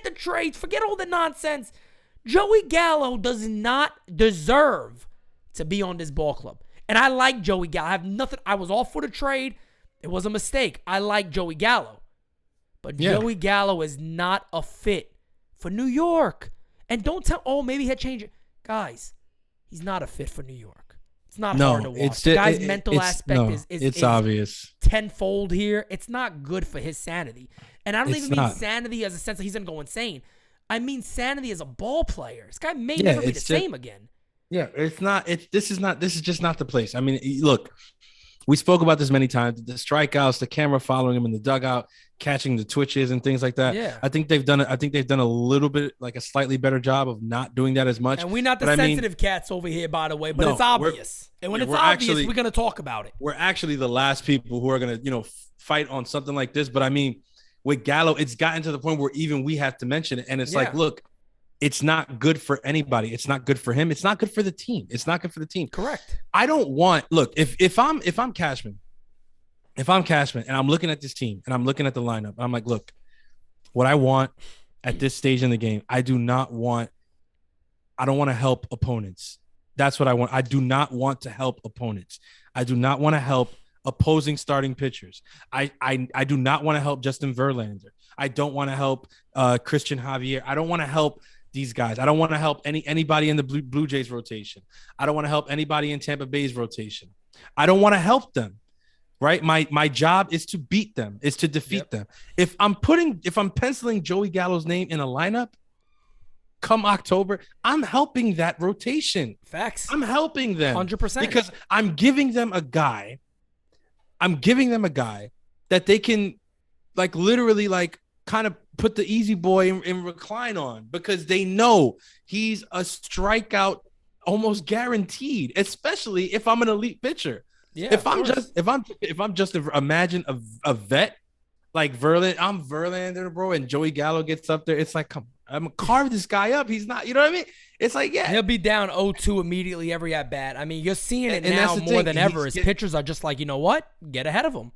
the trades. Forget all the nonsense. Joey Gallo does not deserve to be on this ball club. And I like Joey Gallo. I have nothing. I was all for the trade. It was a mistake. I like Joey Gallo. But Joey Gallo is not a fit for New York. And don't tell, maybe he'll change it. Guys, he's not a fit for New York. It's not hard to watch. The guy's mental aspect is obvious. Tenfold here. It's not good for his sanity. And I don't even mean sanity as a sense that he's going to go insane. I mean sanity as a ball player. This guy may never be the same again. Yeah, it's not. This is just not the place. I mean, look, we spoke about this many times. The strikeouts, the camera following him in the dugout, catching the twitches and things like that. Yeah. I think they've done a little bit, like a slightly better job of not doing that as much. And we're not the sensitive cats over here, by the way, but No, it's obvious. And when it's obvious, we're going to talk about it. We're actually the last people who are going to, fight on something like this. But I mean, with Gallo, it's gotten to the point where even we have to mention it. And it's like, look, it's not good for anybody. It's not good for him. It's not good for the team. It's not good for the team. Correct. I don't want, look, if I'm Cashman, and I'm looking at this team and I'm looking at the lineup, I'm like, look, what I want at this stage in the game, I don't want to help opponents. That's what I want. I do not want to help opponents. I do not want to help opposing starting pitchers. I do not want to help Justin Verlander. I don't want to help Christian Javier. I don't want to help these guys. I don't want to help anybody in the Blue Jays rotation. I don't want to help anybody in Tampa Bay's rotation. I don't want to help them. Right? My job is to beat them, is to defeat them. If I'm penciling Joey Gallo's name in a lineup come October, I'm helping that rotation. Facts. I'm helping them 100%. because I'm giving them a guy that they can literally kind of put the easy boy and recline on, because they know he's a strikeout almost guaranteed, especially if I'm an elite pitcher. Yeah, if I'm just imagine a vet like Verlander, I'm Verlander, bro, and Joey Gallo gets up there. It's like, come on, I'm gonna carve this guy up. He's not, you know what I mean? It's like, yeah, he'll be down 0-2 immediately every at bat. I mean, you're seeing it now more than ever. As pitchers are just like, you know what, get ahead of him.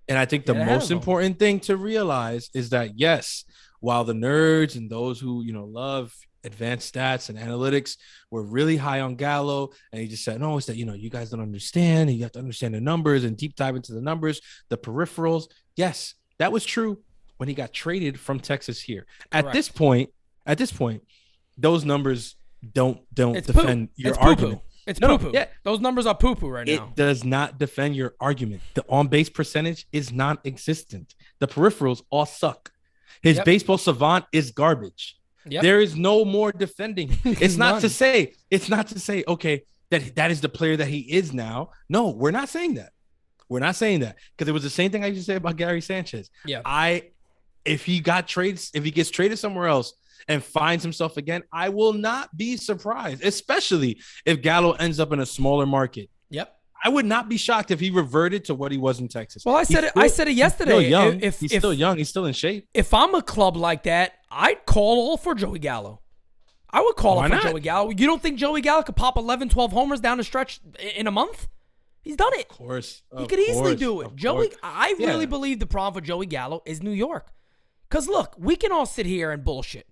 And I think the most important thing to realize is that, yes, while the nerds and those who love advanced stats and analytics were really high on Gallo, and he just said, no, it's that you guys don't understand, and you have to understand the numbers and deep dive into the numbers, the peripherals. Yes, that was true when he got traded from Texas here. Correct. At this point, those numbers don't defend your argument. It's poo-poo. Yeah. Those numbers are poo-poo right now. It does not defend your argument. The on-base percentage is non-existent. The peripherals all suck. His baseball savant is garbage. Yep. There is no more defending. It's not to say, okay, that is the player that he is now. No, we're not saying that. We're not saying that, because it was the same thing I used to say about Gary Sanchez. Yeah. If he gets traded somewhere else and finds himself again, I will not be surprised, especially if Gallo ends up in a smaller market. Yep. I would not be shocked if he reverted to what he was in Texas. Well, I said it yesterday. He's still young. He's still young. He's still in shape. If I'm a club like that, I'd call all for Joey Gallo. I would call for Joey Gallo. You don't think Joey Gallo could pop 11, 12 homers down the stretch in a month? He's done it. Of course. He could easily do it. I really believe the problem for Joey Gallo is New York. Because, look, we can all sit here and bullshit.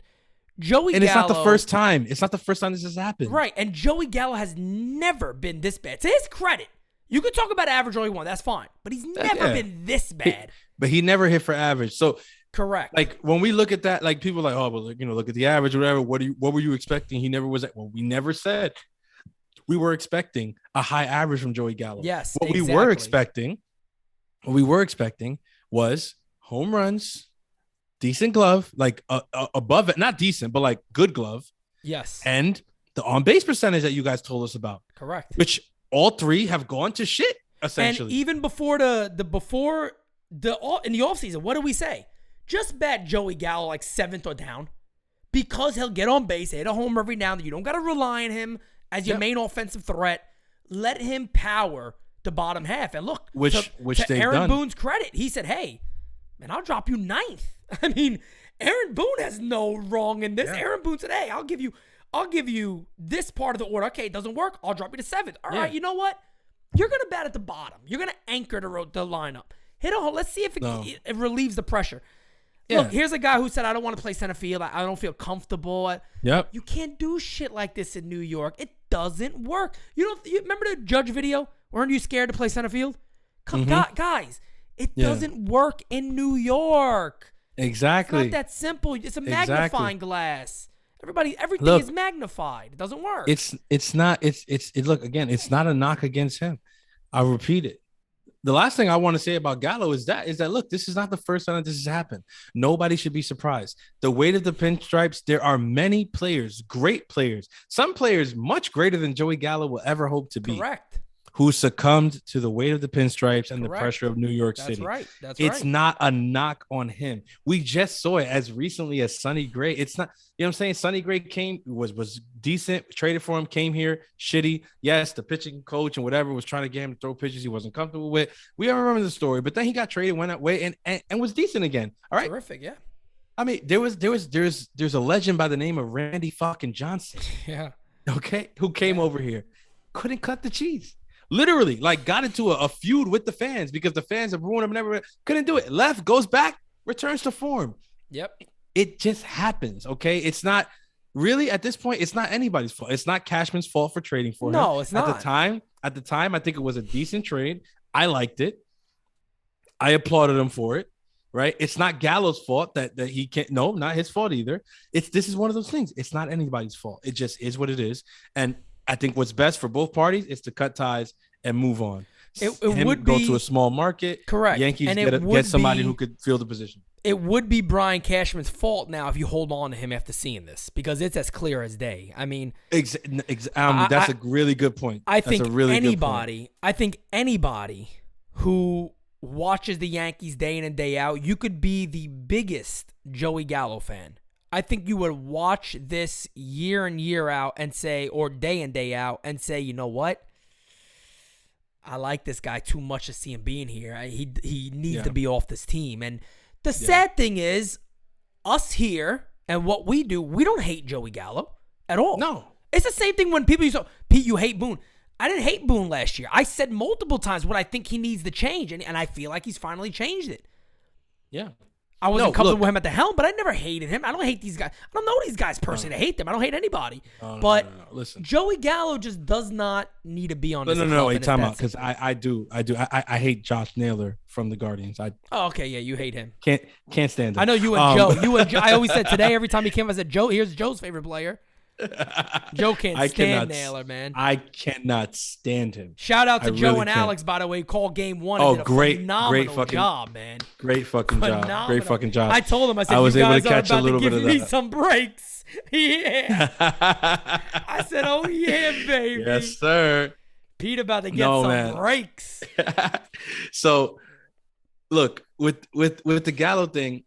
Gallo, it's not the first time. It's not the first time this has happened. Right, and Joey Gallo has never been this bad. To his credit, you can talk about average all you want. That's fine. But he's never been this bad. But he never hit for average. So correct. When we look at that, people are like, oh, well, look at the average or whatever. What were you expecting? He never was at. Well, we never said we were expecting a high average from Joey Gallo. Yes. What we were expecting was home runs, decent glove, above it, not decent, but good glove. Yes. And the on-base percentage that you guys told us about. Correct. Which all three have gone to shit, essentially. And even before in the offseason, what do we say? Just bat Joey Gallo 7th or down, because he'll get on base, hit a homer every now and then. You don't got to rely on him as your main offensive threat. Let him power the bottom half. And look, which to Aaron Boone's credit, he said, hey, man, I'll drop you 9th. I mean, Aaron Boone has no wrong in this. Yeah. Aaron Boone said, hey, I'll give you this part of the order. Okay, it doesn't work. I'll drop you to 7th. All right, you know what? You're going to bat at the bottom. You're going to anchor the lineup. Hit a hole. Let's see if it relieves the pressure. Yeah. Look, here's a guy who said, I don't want to play center field. I don't feel comfortable. Yep. You can't do shit like this in New York. It doesn't work. You remember the Judge video? Weren't you scared to play center field? Guys, it doesn't work in New York. Exactly. It's not that simple. It's a magnifying glass. Everything is magnified. It doesn't work. It's not. Look, again, it's not a knock against him. I'll repeat it. The last thing I want to say about Gallo is that look, this is not the first time that this has happened. Nobody should be surprised. The weight of the pinstripes, there are many players, great players, some players much greater than Joey Gallo will ever hope to be. Correct. who succumbed to the weight of the pinstripes and the Correct. pressure of New York That's City. right. That's It's right. not a knock on him. We just saw it as recently as Sonny Gray. It's not, you know what I'm saying? Sonny Gray was decent, traded for him, came here, shitty. Yes, the pitching coach and whatever was trying to get him to throw pitches he wasn't comfortable with. We all remember the story, but then he got traded, went that way, and was decent again. All right. Terrific, yeah. I mean, there's a legend by the name of Randy fucking Johnson. Yeah. Okay, who came over here, couldn't cut the cheese. Literally, like, got into a feud with the fans because the fans have ruined him. Never couldn't do it. Left, goes back, returns to form. Yep. It just happens. Okay, it's not really at this point. It's not anybody's fault. It's not Cashman's fault for trading for him. No, it's not. At the time, I think it was a decent trade. I liked it. I applauded him for it. Right? It's not Gallo's fault that he can't. No, not his fault either. This is one of those things. It's not anybody's fault. It just is what it is. And I think what's best for both parties is to cut ties and move on. It would go be, to a small market. Correct. Yankees and get somebody who could fill the position. It would be Brian Cashman's fault now if you hold on to him after seeing this, because it's as clear as day. I mean, that's a really good point. I think anybody who watches the Yankees day in and day out, you could be the biggest Joey Gallo fan. I think you would watch this year in, year out and say, or day in, day out, and say, you know what? I like this guy too much to see him being here. He needs to be off this team. And the sad thing is, us here and what we do, we don't hate Joey Gallo at all. No. It's the same thing when people used to, Pete, you hate Boone. I didn't hate Boone last year. I said multiple times what I think he needs to change, and I feel like he's finally changed it. Yeah. I wasn't comfortable with him at the helm, but I never hated him. I don't hate these guys. I don't know these guys personally to hate them. I don't hate anybody. No. Listen, Joey Gallo just does not need to be on this. No, wait, time out, because I do. I hate Josh Naylor from the Guardians. Okay, yeah, you hate him. Can't stand him. I know you and Joe. I always said today, every time he came, I said, Joe, here's Joe's favorite player. Joe can't stand Naylor, man. I cannot stand him. Shout out to Joe and Alex, by the way. Called game one. And did a phenomenal job, man. Great fucking job. Great fucking job. I told him, I said, I was able to catch a little bit of that. Me some breaks. Yeah. I said, oh yeah, baby. Yes, sir. Pete about to get some breaks. So, look, with the Gallo thing,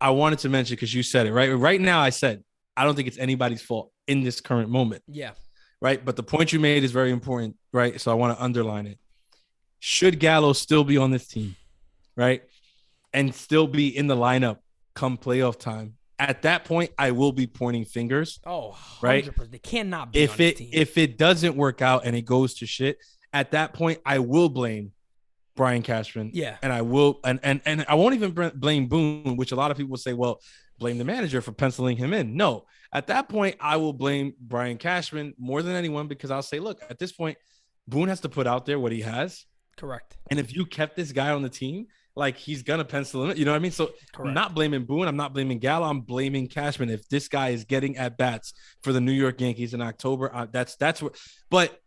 I wanted to mention, because you said it right. Right now, I said, I don't think it's anybody's fault in this current moment. Yeah. Right. But the point you made is very important. Right. So I want to underline it. Should Gallo still be on this team? Right. And still be in the lineup come playoff time. At that point, I will be pointing fingers. Oh, 100%. Right. They cannot be on this team. If it doesn't work out and it goes to shit, at that point, I will blame Brian Cashman. Yeah. And I will. And I won't even blame Boone, which a lot of people will say, well, blame the manager for penciling him in. No, at that point, I will blame Brian Cashman more than anyone, because I'll say, look, at this point, Boone has to put out there what he has. Correct. And if you kept this guy on the team, like, he's going to pencil him in. You know what I mean? So correct. I'm not blaming Boone. I'm not blaming Gallo. I'm blaming Cashman. If this guy is getting at bats for the New York Yankees in October, that's what. But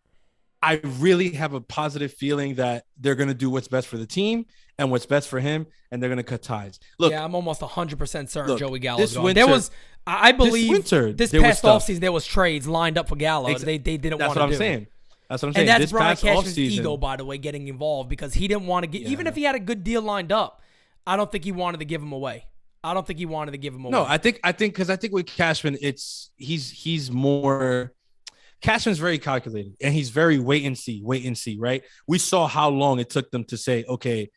I really have a positive feeling that they're going to do what's best for the team and what's best for him, and they're going to cut ties. Look, yeah, I'm almost 100% certain Joey Gallo is gone. There was, I believe, this past offseason, there was trades lined up for Gallo. They didn't want to do. That's what I'm saying. And that's Brian Cashman's ego, by the way, getting involved, because he didn't want to get, even if he had a good deal lined up, I don't think he wanted to give him away. No, I think with Cashman, he's more. Cashman's very calculated, and he's very wait and see, right? We saw how long it took them to say, okay,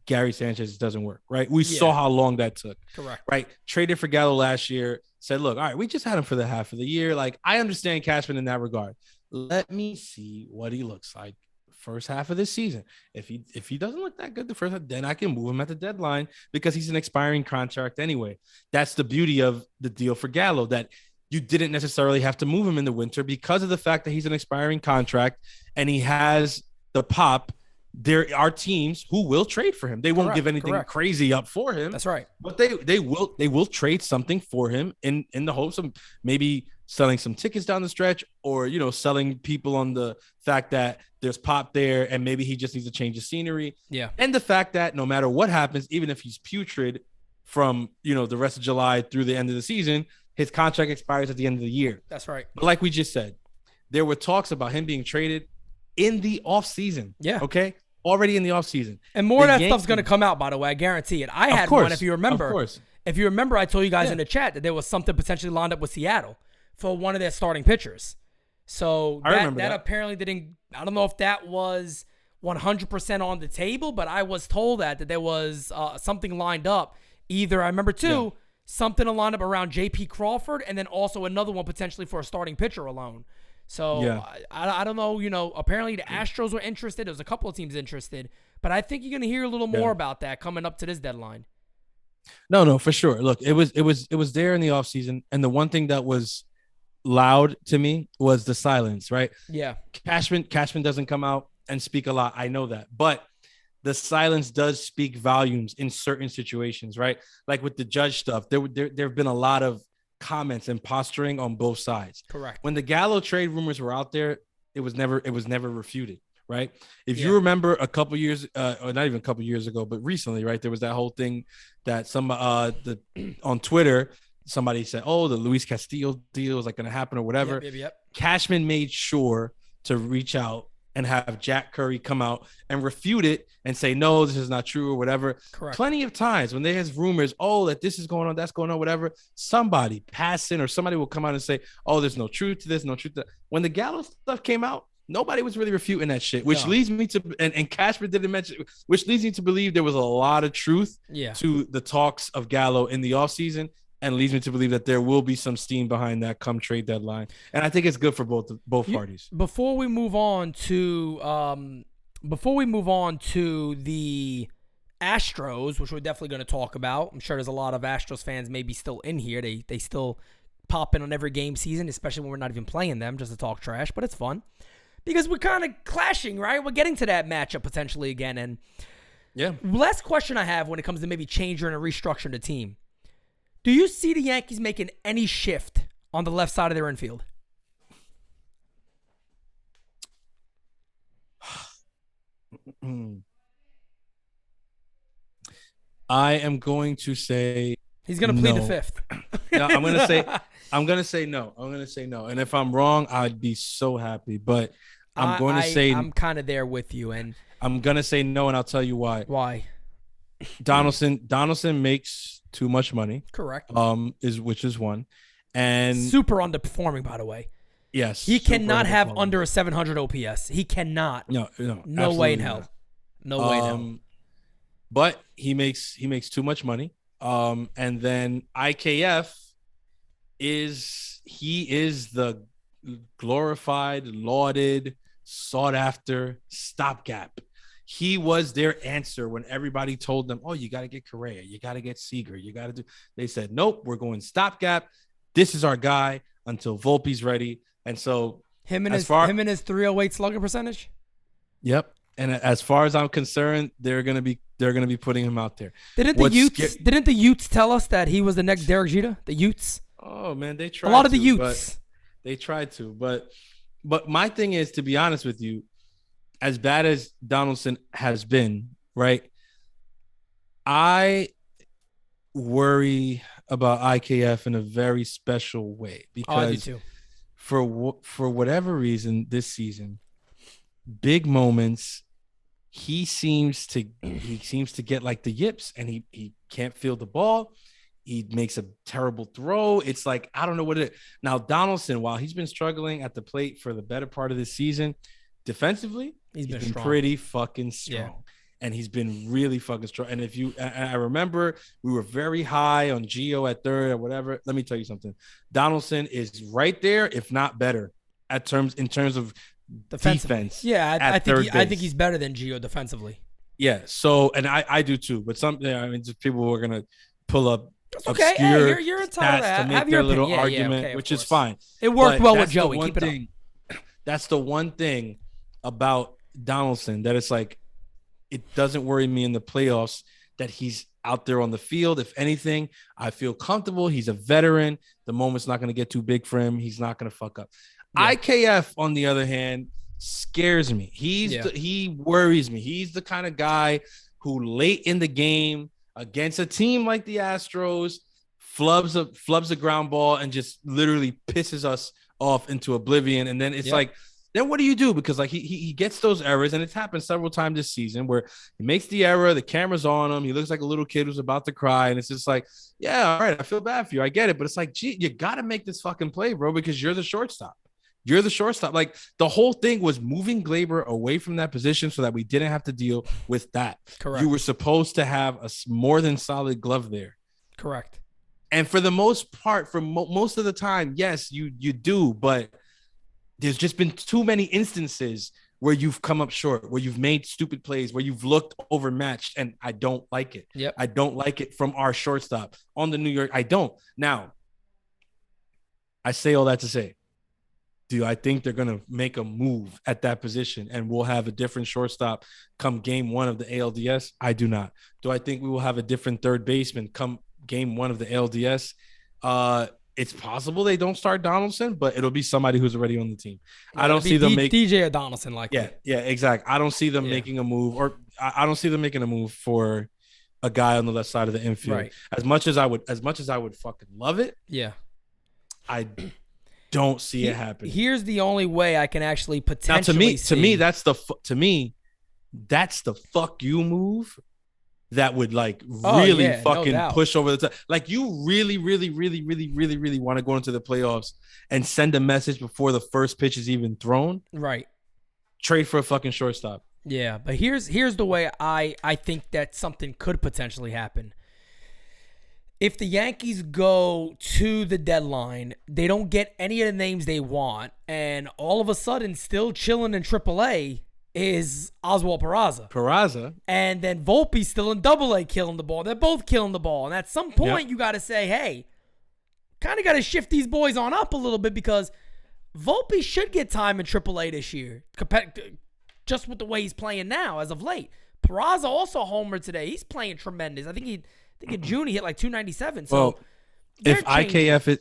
Gary Sanchez doesn't work, right? We saw how long that took. Correct. Right? Traded for Gallo last year, said, look, all right, we just had him for the half of the year. Like, I understand Cashman in that regard. Let me see what he looks like first half of this season. If he doesn't look that good the first half, then I can move him at the deadline, because he's an expiring contract anyway. That's the beauty of the deal for Gallo, that you didn't necessarily have to move him in the winter because of the fact that he's an expiring contract and he has the pop. There are teams who will trade for him. They won't give anything crazy up for him. That's right. But they will trade something for him in the hopes of maybe selling some tickets down the stretch, or, you know, selling people on the fact that there's pop there and maybe he just needs to change the scenery. Yeah. And the fact that no matter what happens, even if he's putrid from, you know, the rest of July through the end of the season, his contract expires at the end of the year. That's right. But like we just said, there were talks about him being traded in the offseason. Yeah. Okay. Already in the offseason. And more of that stuff's going to come out, by the way. I guarantee it. I had one, if you remember. Of course. If you remember, I told you guys in the chat that there was something potentially lined up with Seattle for one of their starting pitchers. So that apparently didn't. I don't know if that was 100% on the table, but I was told that there was something lined up. Either I remember something lined up around J.P. Crawford, and then also another one potentially for a starting pitcher alone. So I don't know. Apparently the Astros were interested. There was a couple of teams interested, but I think you're going to hear a little more about that coming up to this deadline. No, for sure. Look, it was there in the offseason, and the one thing that was loud to me was the silence, right? Yeah. Cashman doesn't come out and speak a lot. I know that, but the silence does speak volumes in certain situations, right? Like with the Judge stuff, there have been a lot of comments and posturing on both sides. Correct. When the Gallo trade rumors were out there, it was never refuted, right? If you remember a couple years, or not even a couple years ago, but recently, right? There was that whole thing that on Twitter, somebody said, "Oh, the Luis Castillo deal is like going to happen or whatever." Yep. Cashman made sure to reach out and have Jack Curry come out and refute it and say, "No, this is not true," or whatever. Correct. Plenty of times when there's rumors, that this is going on, that's going on, whatever, somebody passing or somebody will come out and say, "Oh, there's no truth to this, no truth to that." When the Gallo stuff came out, nobody was really refuting that shit, which leads me to, and Cashman didn't mention, which leads me to believe there was a lot of truth to the talks of Gallo in the offseason, and leads me to believe that there will be some steam behind that come trade deadline. And I think it's good for both parties. Before we move on to the Astros, which we're definitely going to talk about. I'm sure there's a lot of Astros fans maybe still in here. They still pop in on every game season, especially when we're not even playing them, just to talk trash, but it's fun. Because we're kind of clashing, right? We're getting to that matchup potentially again. And last question I have when it comes to maybe changing and restructuring the team. Do you see the Yankees making any shift on the left side of their infield? I am going to say he's going to plead the fifth. No, I'm going to say no. I'm going to say no. And if I'm wrong, I'd be so happy. But I'm kind of there with you, and I'm going to say no, and I'll tell you why. Why? Donaldson makes too much money. Correct. Which is one. And super underperforming, by the way. Yes. He cannot have under a 700 OPS. He cannot. No way in hell. No way in hell. But he makes too much money. And then IKF is the glorified, lauded, sought after stopgap. He was their answer when everybody told them, "Oh, you got to get Correa, you got to get Seager, you got to do." They said, "Nope, we're going stopgap. This is our guy until Volpe's ready." And so him and his 308 slugging percentage. Yep. And as far as I'm concerned, they're gonna be putting him out there. Didn't the Utes tell us that he was the next Derek Jeter? The Utes. Oh man, they tried. A lot of the Utes. They tried to, but my thing is, to be honest with you, as bad as Donaldson has been, right? I worry about IKF in a very special way because I do too. For whatever reason this season, big moments, he seems to get like the yips, and he can't feel the ball. He makes a terrible throw. It's like, I don't know what it is. Now, Donaldson, while he's been struggling at the plate for the better part of this season, defensively, he's been pretty fucking strong. Yeah. And he's been really fucking strong. And I remember we were very high on Gio at third or whatever. Let me tell you something. Donaldson is right there, if not better, in terms of defense. Yeah, I think he's better than Gio defensively. Yeah. So, and I do too. But just people who are gonna pull up obscure stats you're entitled to make their little argument, which is fine. It worked well with Joey. Keep it up. That's the one thing about Donaldson that it's like, it doesn't worry me in the playoffs that he's out there on the field. If anything, I feel comfortable. He's a veteran. The moment's not going to get too big for him. He's not going to fuck up. Yeah. IKF, on the other hand, scares me. He worries me. He's the kind of guy who late in the game against a team like the Astros flubs a ground ball and just literally pisses us off into oblivion. And then it's like then what do you do? Because like he gets those errors, and it's happened several times this season where he makes the error, the camera's on him, he looks like a little kid who's about to cry, and it's just like, yeah, all right, I feel bad for you, I get it, but it's like, gee, you gotta make this fucking play, bro, because you're the shortstop. You're the shortstop. Like the whole thing was moving Glaber away from that position so that we didn't have to deal with that. Correct. You were supposed to have a more than solid glove there. Correct. And for the most part, for most of the time, yes, you do, but there's just been too many instances where you've come up short, where you've made stupid plays, where you've looked overmatched, and I don't like it. Yep. I don't like it from our shortstop on the New York. I don't. Now, I say all that to say, do I think they're going to make a move at that position and we'll have a different shortstop come game 1 of the ALDS? I do not. Do I think we will have a different third baseman come game 1 of the ALDS? It's possible they don't start Donaldson, but it'll be somebody who's already on the team. I don't see them make DJ or Donaldson like that. Yeah, exactly. I don't see them making a move, or I don't see them making a move for a guy on the left side of the infield. Right. As much as I would fucking love it. Yeah. I don't see it happening. Here's the only way I can actually potentially to me, that's the fuck you move that would like really fucking push over the top. Like you really want to go into the playoffs and send a message before the first pitch is even thrown. Right. Trade for a fucking shortstop. Yeah, but here's the way I think that something could potentially happen. If the Yankees go to the deadline, they don't get any of the names they want, and all of a sudden, still chilling in AAA is Oswald Peraza. And then Volpe's still in AA killing the ball. They're both killing the ball. And at some point, you got to say, hey, kind of got to shift these boys on up a little bit because Volpe should get time in AAA this year, just with the way he's playing now as of late. Peraza also homered today. He's playing tremendous. I think in June he hit like 297. So well, if IKF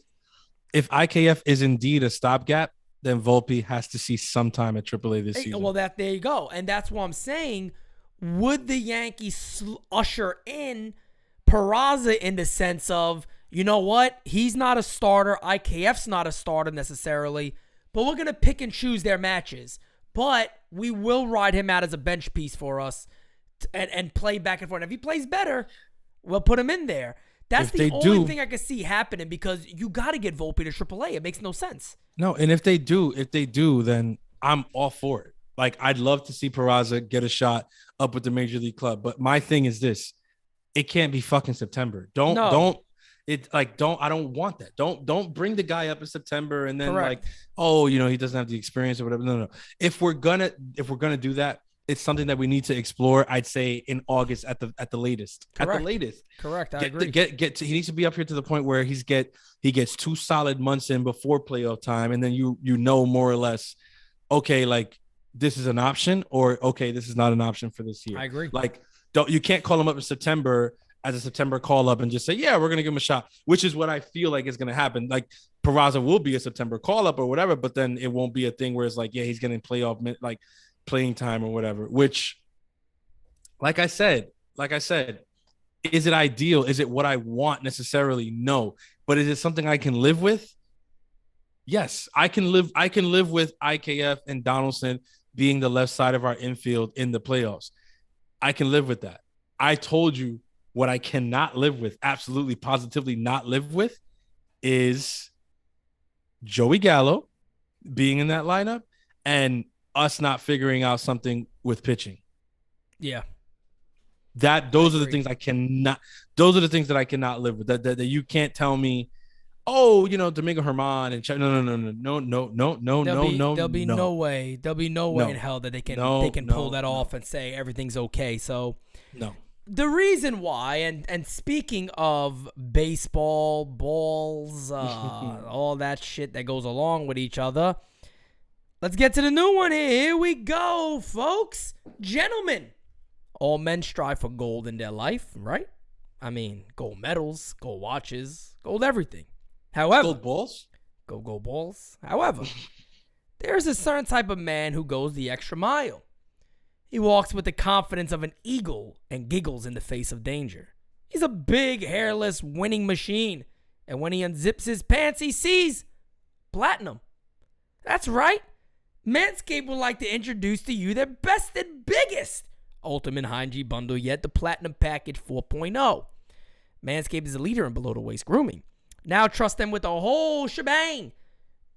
is indeed a stopgap, then Volpe has to see some time at AAA this season. Well, there you go. And that's what I'm saying. Would the Yankees usher in Peraza in the sense of, you know what? He's not a starter. IKF's not a starter necessarily. But we're going to pick and choose their matches. But we will ride him out as a bench piece for us and play back and forth. And if he plays better, we'll put him in there. That's the only thing I can see happening because you got to get Volpe to AAA. It makes no sense. No, and if they do, then I'm all for it. Like, I'd love to see Peraza get a shot up with the major league club. But my thing is this: it can't be fucking September. I don't want that. Don't bring the guy up in September and then Correct. He doesn't have the experience or whatever. No. If we're gonna do that, it's something that we need to explore. I'd say in August at the latest. Correct. At the latest. Correct. I agree. He needs to be up here to the point where he gets 2 solid months in before playoff time, and then you know more or less, okay, like this is an option, or okay, this is not an option for this year. I agree. Like you can't call him up in September as a September call up and just say, yeah, we're gonna give him a shot, which is what I feel like is gonna happen. Like Peraza will be a September call up or whatever, but then it won't be a thing where it's like, yeah, he's getting playing time or whatever, which like I said, is it ideal? Is it what I want necessarily? No. But is it something I can live with? Yes, I can live with IKF and Donaldson being the left side of our infield in the playoffs. I can live with that. I told you what I cannot live with, absolutely positively not live with, is Joey Gallo being in that lineup and us not figuring out something with pitching. Yeah. Those are the things I cannot live with. That you can't tell me, Domingo Germán and no. There'll be no way in hell that they can pull that off and say everything's okay. So no. The reason why, and speaking of baseball, balls, all that shit that goes along with each other, let's get to the new one here. Here we go, folks. Gentlemen, all men strive for gold in their life, right? I mean, gold medals, gold watches, gold everything. However, gold balls? Gold balls. However, there's a certain type of man who goes the extra mile. He walks with the confidence of an eagle and giggles in the face of danger. He's a big, hairless, winning machine. And when he unzips his pants, he sees platinum. That's right. Manscaped would like to introduce to you their best and biggest Ultimate Hygiene Bundle yet, the Platinum Package 4.0. Manscaped is a leader in below-the-waist grooming. Now trust them with the whole shebang.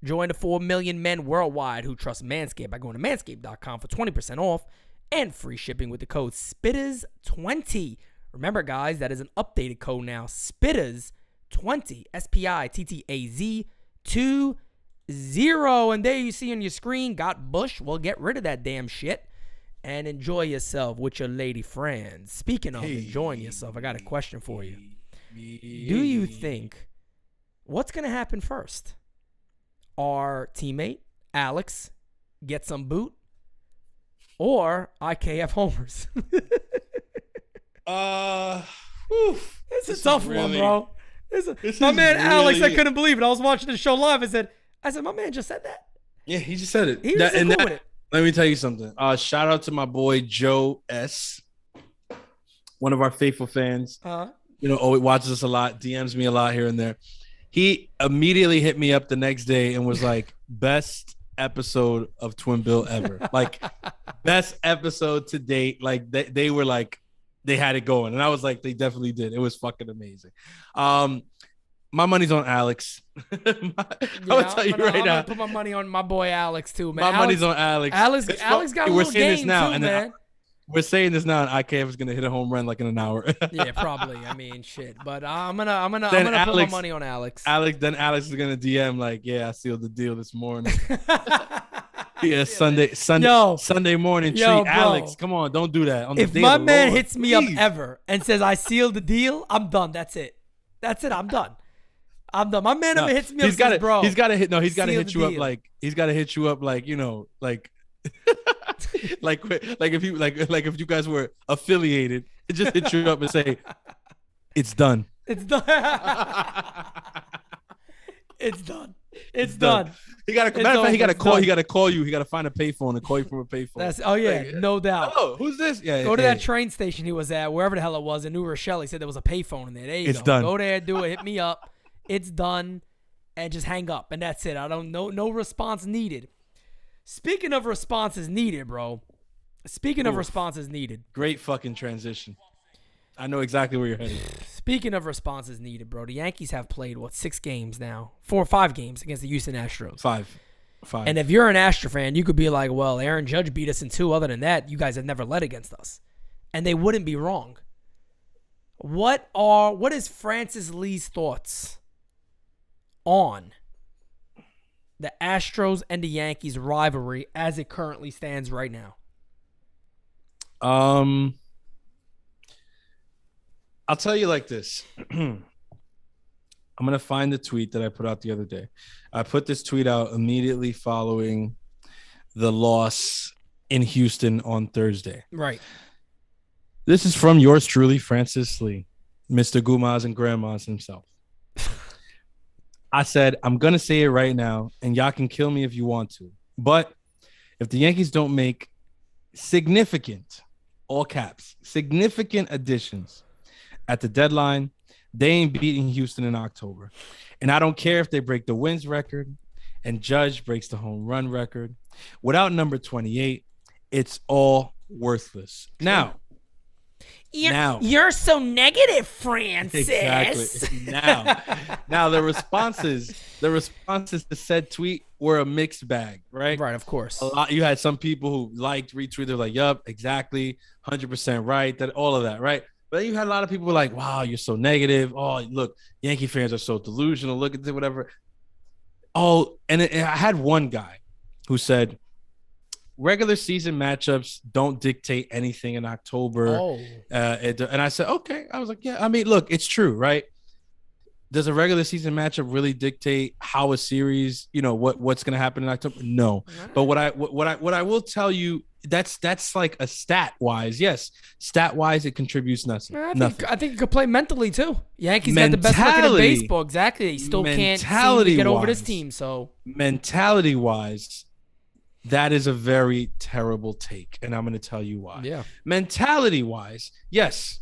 Join the 4 million men worldwide who trust Manscaped by going to manscaped.com for 20% off and free shipping with the code SPITTAZ20. Remember, guys, that is an updated code now, SPITTAZ20, SPITTAZ 20. And there you see on your screen, got Bush. Well, get rid of that damn shit and enjoy yourself with your lady friends. Speaking of enjoying yourself, I got a question for you. Do you think what's going to happen first? Our teammate, Alex, get some boot or IKF homers? It's a tough one, bro. My man Alex, I couldn't believe it. I was watching the show live. I said, my man just said that. Yeah, he just said it. He just said it. Let me tell you something. Shout out to my boy Joe S, one of our faithful fans. Always watches us a lot, DMs me a lot here and there. He immediately hit me up the next day and was like, best episode of Twin Bill ever. Like, best episode to date. Like, they were like, they had it going. And I was like, they definitely did. It was fucking amazing. My money's on Alex. I'm gonna tell you right now. I'm gonna put my money on my boy Alex too, man. My money's on Alex. Alex got a little game too, man. We're saying this now, and IKF is gonna hit a home run like in an hour. Yeah, probably. I mean, shit. But I'm gonna put my money on Alex. Then Alex is gonna DM like, yeah, I sealed the deal this morning. Yeah, Sunday morning treat. Bro, Alex, come on, don't do that. If my man hits me up ever and says I sealed the deal, I'm done. That's it. I'm done. My man ever hits me up, bro. He's got to hit. No, he's got to hit you up like. He's got to hit you up like, like if you guys were affiliated, it just hit you up and say, "It's done. It's done. It's done. It's done." He got to. Matter of fact, he got to call. He got to call you. He got to find a payphone and call you from a payphone. No doubt. Oh, who's this? Yeah. Go to that train station he was at, wherever the hell it was in New Rochelle. He said there was a payphone in there. There you go. It's done. Go there, do it. Hit me up. It's done, and just hang up, and that's it. I don't know. No response needed. Speaking of responses needed, bro. Responses needed. Great fucking transition. I know exactly where you're headed. Speaking of responses needed, bro. The Yankees have played 6 games now, 4 or 5 games against the Houston Astros. 5. And if you're an Astro fan, you could be like, well, Aaron Judge beat us in 2. Other than that, you guys have never led against us, and they wouldn't be wrong. What is Francis Lee's thoughts on the Astros and the Yankees rivalry as it currently stands right now? I'll tell you like this. I'm going to find the tweet that I put out the other day. I put this tweet out immediately following the loss in Houston on Thursday. Right. This is from yours truly, Francis Lee, Mr. Gumas and Grandmas himself. I said, I'm going to say it right now, and y'all can kill me if you want to. But if the Yankees don't make significant, all caps, significant additions at the deadline, they ain't beating Houston in October. And I don't care if they break the wins record and Judge breaks the home run record. Without number 28, it's all worthless. Now, you're so negative, Francis. Exactly. Now the responses to said tweet were a mixed bag, right? Right, of course. You had some people who liked, retweeted, like, yup, exactly, 100% right, that all of that, right? But then you had a lot of people like, wow, you're so negative. Oh, look, Yankee fans are so delusional. Look at this, whatever. Oh, and I had one guy who said, regular season matchups don't dictate anything in October. And I said, okay. I was like, yeah, I mean, look, it's true, right? Does a regular season matchup really dictate how a series, what's going to happen in October? No. But what I will tell you, that's like a stat wise. Yes. Stat wise, it contributes nothing. I think you could play mentally too. Yankees got the best record in baseball. Exactly. They still can't seem to get over this team. So mentality wise, that is a very terrible take, and I'm going to tell you why. Yeah. Mentality-wise, yes,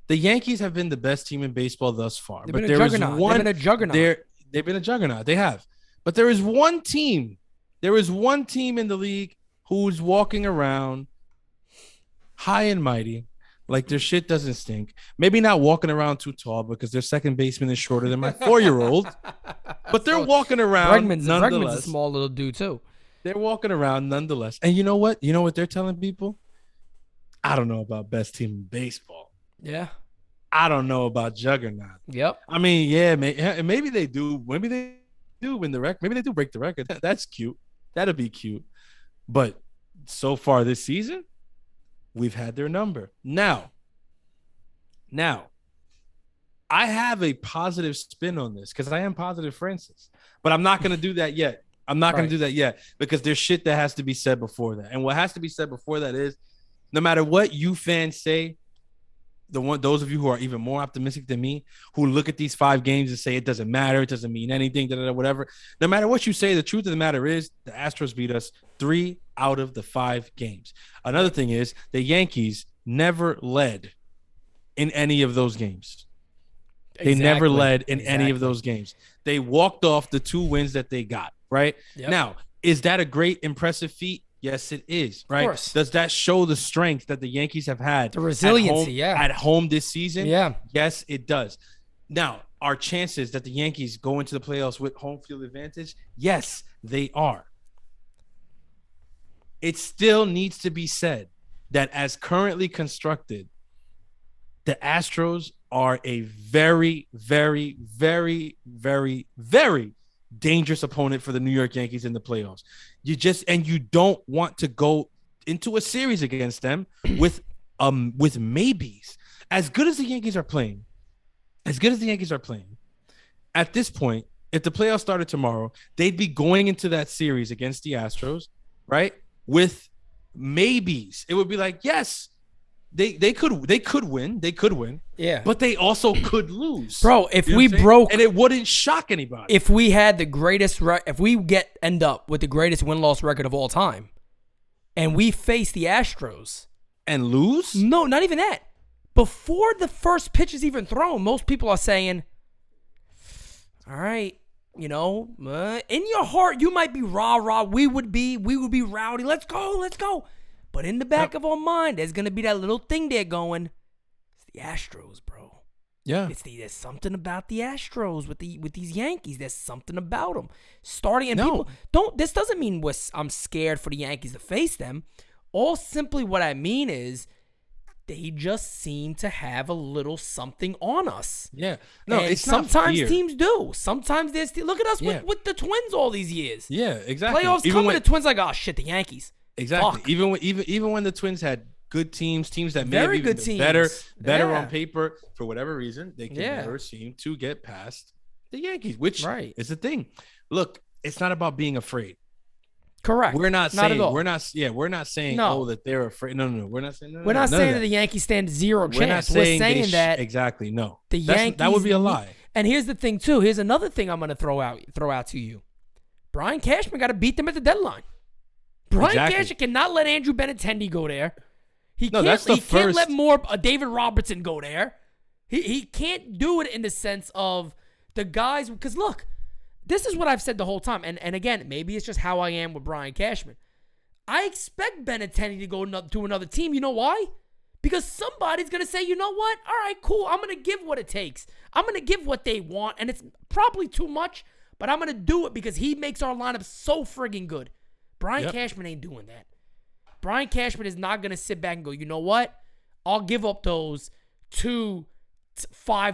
the Yankees have been the best team in baseball thus far. They've been a juggernaut. They've been a juggernaut. They have. But there is one team There is one team in the league who's walking around high and mighty, like their shit doesn't stink. Maybe not walking around too tall because their second baseman is shorter than my 4-year-old, but they're walking around nonetheless. Bregman's a small little dude too. They're walking around nonetheless. And you know what? You know what they're telling people? I don't know about best team in baseball. Yeah. I don't know about juggernaut. Yep. I mean, yeah, maybe they do. Maybe they do win the record. Maybe they do break the record. That's cute. That'll be cute. But so far this season, we've had their number. Now, I have a positive spin on this because I am positive Francis, but I'm not going to do that yet. I'm not going to do that yet because there's shit that has to be said before that. And what has to be said before that is no matter what you fans say, those of you who are even more optimistic than me, who look at these 5 games and say it doesn't matter, it doesn't mean anything, whatever. No matter what you say, the truth of the matter is the Astros beat us 3 out of the 5 games. Another thing is the Yankees never led in any of those games. They never led in any of those games. They walked off the 2 wins that they got, right? Yep. Now, is that a great, impressive feat? Yes, it is, right? Of course. Does that show the strength that the Yankees have had? The resiliency, at home this season? Yeah. Yes, it does. Now, are chances that the Yankees go into the playoffs with home field advantage? Yes, they are. It still needs to be said that as currently constructed, the Astros are a very, very, very, very, very dangerous opponent for the New York Yankees in the playoffs. You don't want to go into a series against them with maybes. As good as the Yankees are playing, at this point, if the playoffs started tomorrow, they'd be going into that series against the Astros, right? With maybes. It would be like, yes, they could win. Yeah. But they also could lose. Bro, if we broke, and it wouldn't shock anybody. If we had the greatest if we end up with the greatest win-loss record of all time and we face the Astros and lose? No, not even that. Before the first pitch is even thrown, most people are saying, all right, in your heart, you might be rah-rah. We would be rowdy. Let's go. But in the back of our mind, there's going to be that little thing there going, it's the Astros, bro. Yeah. There's something about the Astros with these Yankees. There's something about them. This doesn't mean I'm scared for the Yankees to face them. All simply what I mean is they just seem to have a little something on us. Yeah. No, and it's sometimes teams do. Sometimes look at us with the Twins all these years. Yeah, exactly. Playoffs come when the Twins like, oh shit, the Yankees. Exactly. Fuck. Even when the Twins had good teams that may very have good been teams. better on paper, for whatever reason, they can never seem to get past the Yankees, which is the thing. Look, it's not about being afraid. Correct. We're not saying at all. We're not saying that they're afraid. No. We're not saying We're not saying that the Yankees stand zero chance. We're saying that exactly. No. The Yankees, that would be a lie. And here's the thing too. Here's another thing I'm going to throw out to you. Brian Cashman got to beat them at the deadline. Brian Cashman cannot let Andrew Benintendi go there. He can't let David Robertson go there. He can't do it in the sense of the guys, because look, this is what I've said the whole time. And again, maybe it's just how I am with Brian Cashman. I expect Benintendi to go to another team. You know why? Because somebody's going to say, you know what? All right, cool. I'm going to give what it takes. I'm going to give what they want. And it's probably too much, but I'm going to do it because he makes our lineup so friggin' good. Brian Cashman ain't doing that. Brian Cashman is not going to sit back and go, you know what? I'll give up those 5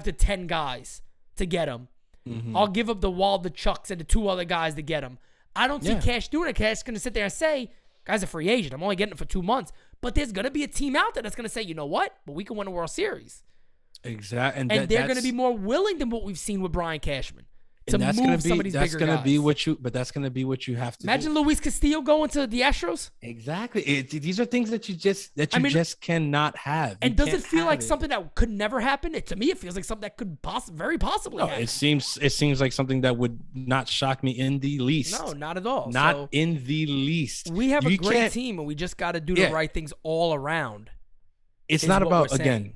to 10 guys to get him. Mm-hmm. I'll give up the Chucks and the 2 other guys to get him. I don't see Cash doing it. Cash is going to sit there and say, guy's a free agent. I'm only getting it for 2 months. But there's going to be a team out there that's going to say, you know what? But we can win a World Series. Exactly. And they're going to be more willing than what we've seen with Brian Cashman. But that's going to be what you have to Imagine do. Luis Castillo going to the Astros. Exactly. These are things that you just cannot have. And does it feel like something that could never happen? To me, it feels like something that could very possibly happen. It seems like something that would not shock me in the least. No, not at all. Not in the least. We have a great team, and we just got to do the right things all around. It's not about again.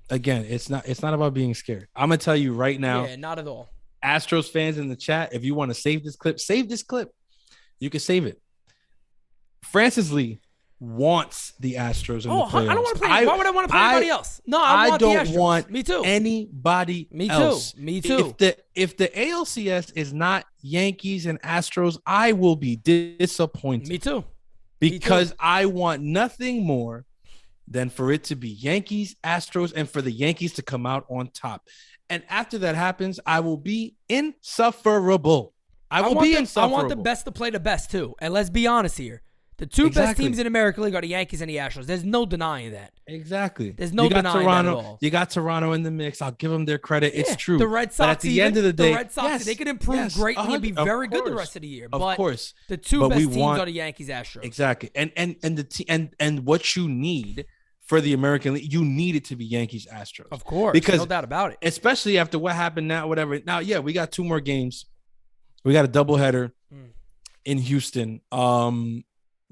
It's not about being scared. I'm gonna tell you right now. Yeah, not at all. Astros fans in the chat, if you want to save this clip, You can save it. Francis Lee wants the Astros in the playoffs. I don't want to play. Why would I want to play anybody else? No, I want don't the Astros. want Me too. Anybody else. Me too. If the ALCS is not Yankees and Astros, I will be disappointed. Me too. Because I want nothing more than for it to be Yankees, Astros, and for the Yankees to come out on top. And after that happens, I will be insufferable. I will be insufferable. I want the best to play the best too. And let's be honest here. The two best teams in American League are the Yankees and the Astros. There's no denying that. Exactly. There's no denying that at all. You got Toronto in the mix. I'll give them their credit. Yeah, it's true. The Red Sox, but at the end of the day, the Red Sox, they can improve greatly and be very good the rest of the year. Of course. The two best teams are the Yankees, Astros. Exactly. And what you need for the American League, you need it to be Yankees, Astros. Of course. Because no doubt about it. Especially after what happened now, whatever. Now, yeah, we got 2 more games. We got a doubleheader in Houston.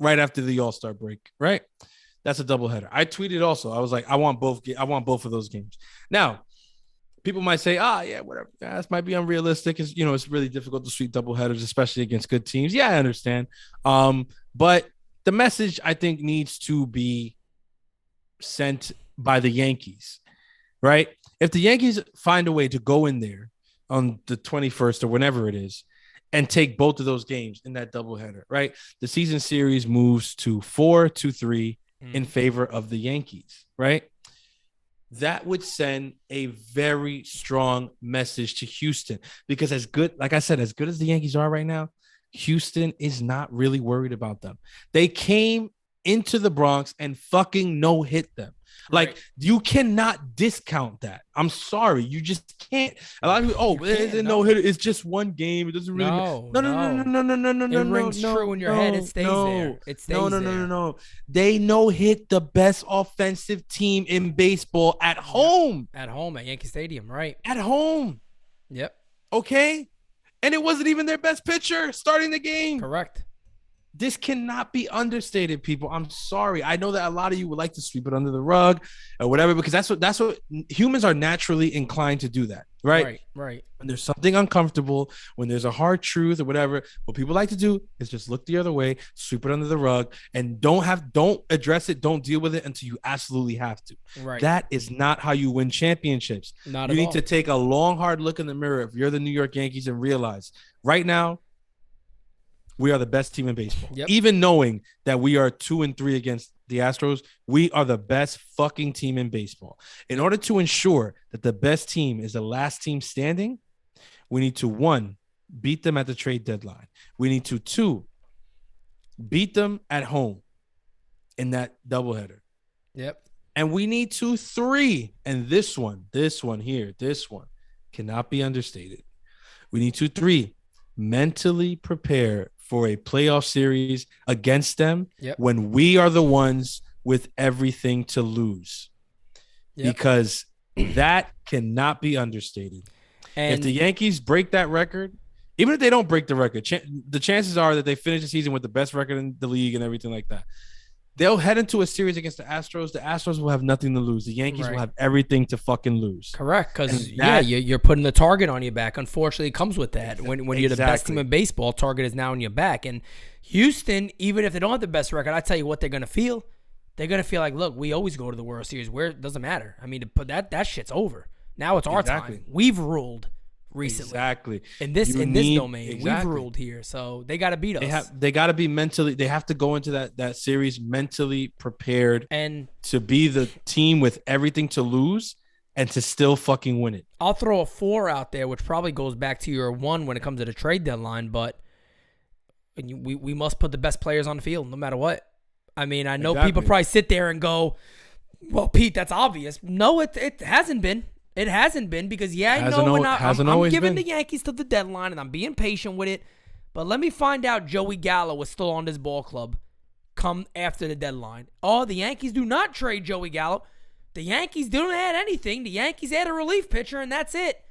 Right after the All-Star break, right? That's a doubleheader. I tweeted also. I was like, I want both of those games. Now, people might say, yeah, whatever. Yeah, this might be unrealistic. It's really difficult to sweep doubleheaders, especially against good teams. Yeah, I understand. But the message I think needs to be sent by the Yankees, right? If the Yankees find a way to go in there on the 21st or whenever it is, and take both of those games in that doubleheader, right? The season series moves to 4-3 in favor of the Yankees, right? That would send a very strong message to Houston because like I said, as good as the Yankees are right now, Houston is not really worried about them. They came into the Bronx and fucking no-hit them. Like, you cannot discount that. I'm sorry. You just can't. A lot of people, it's just one game. It doesn't really No. It rings true in your head. It stays there. It stays there. No. They no-hit the best offensive team in baseball at home. At home at Yankee Stadium, right? At home. Yep. Okay? And it wasn't even their best pitcher starting the game. Correct. This cannot be understated, people. I'm sorry. I know that a lot of you would like to sweep it under the rug or whatever, because that's what humans are naturally inclined to do that, right? Right. When there's something uncomfortable, when there's a hard truth or whatever, what people like to do is just look the other way, sweep it under the rug, and don't address it, don't deal with it until you absolutely have to. Right. That is not how you win championships. Not you at need all. to take a long, hard look in the mirror if you're the New York Yankees and realize right now, we are the best team in baseball. Yep. Even knowing that we are 2-3 against the Astros, we are the best fucking team in baseball. In order to ensure that the best team is the last team standing, we need to, 1, beat them at the trade deadline. We need to, 2, beat them at home in that doubleheader. Yep. And we need to, 3, and this one cannot be understated. We need to, 3, mentally prepare for a playoff series against them when we are the ones with everything to lose. Because that cannot be understated. And if the Yankees break that record, even if they don't break the record, the chances are that they finish the season with the best record in the league and everything like that. They'll head into a series against the Astros. The Astros will have nothing to lose. The Yankees will have everything to fucking lose. Correct, because you're putting the target on your back. Unfortunately, it comes with that. When you're the best team in baseball, target is now on your back. And Houston, even if they don't have the best record, I tell you what they're gonna feel. They're gonna feel like, look, we always go to the World Series. Where it doesn't matter. I mean, that shit's over. Now it's our time. We've ruled recently. Exactly. In this domain, we've ruled here, so they got to beat us. They got to be mentally. They have to go into that series mentally prepared and to be the team with everything to lose and to still fucking win it. I'll throw a 4 out there, which probably goes back to your 1 when it comes to the trade deadline, but we must put the best players on the field no matter what. I mean, I know people probably sit there and go, "Well, Pete, that's obvious." No, it hasn't been. It hasn't been because, I'm giving the Yankees to the deadline and I'm being patient with it. But let me find out Joey Gallo was still on this ball club come after the deadline. Oh, the Yankees do not trade Joey Gallo. The Yankees don't add anything. The Yankees add a relief pitcher and that's it.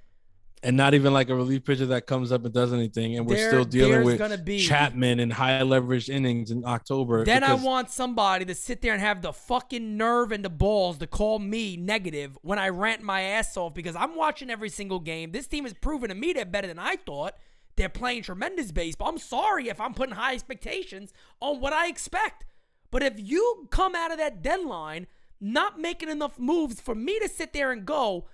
And not even like a relief pitcher that comes up and does anything. And we're still dealing with Chapman and high leverage innings in October. Then I want somebody to sit there and have the fucking nerve and the balls to call me negative when I rant my ass off because I'm watching every single game. This team has proven to me they're better than I thought. they're playing tremendous baseball. I'm sorry if I'm putting high expectations on what I expect. But if you come out of that deadline not making enough moves for me to sit there and go,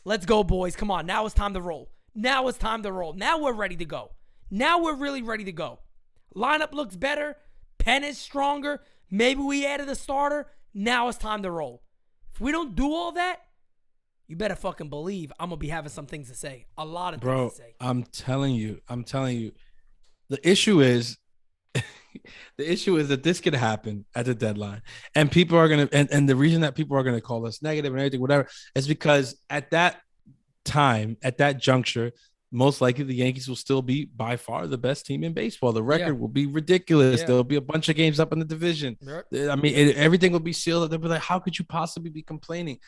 let's go, boys. Come on. Now it's time to roll. Now it's time to roll. Now we're ready to go. Now we're really ready to go. Lineup looks better. Pen is stronger. Maybe we added a starter. Now it's time to roll. If we don't do all that, you better fucking believe I'm going to be having some things to say. A lot of things to say. I'm telling you. The issue is that this could happen at the deadline. And people are going to, and the reason that people are going to call us negative and everything, whatever, is because at that time, at that juncture, most likely the Yankees will still be by far the best team in baseball. The record will be ridiculous. There'll be a bunch of games up in the division. I mean, everything will be sealed. They'll be like, how could you possibly be complaining?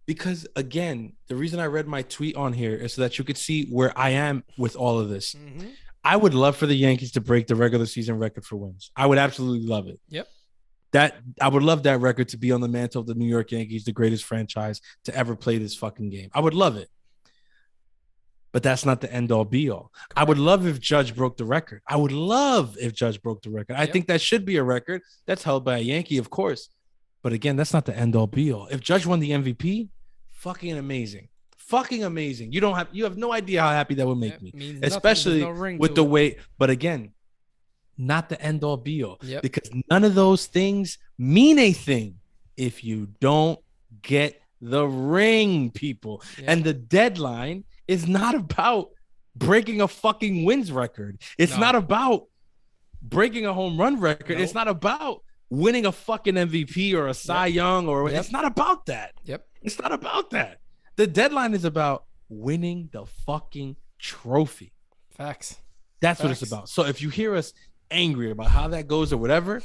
Because, again, the reason I read my tweet on here is so that you could see where I am with all of this. Mm-hmm. I would love for the Yankees to break the regular season record for wins. I would absolutely love it. Yep. I would love that record to be on the mantle of the New York Yankees, the greatest franchise to ever play this fucking game. I would love it. But that's not the end-all, be-all. Correct. I would love if Judge broke the record. I think that should be a record that's held by a Yankee, of course. But again, that's not the end-all, be-all. If Judge won the MVP, fucking amazing. Fucking amazing. You have no idea how happy that would make me. Especially with the way, but again, not the end-all, be-all. Because none of those things mean a thing if you don't get the ring, people. And the deadline is not about breaking a fucking wins record. It's not about breaking a home run record. It's not about winning a fucking MVP or a Cy Young or it's not about that. It's not about that. The deadline is about winning the fucking trophy. Facts. That's what it's about. So if you hear us angry about how that goes or whatever,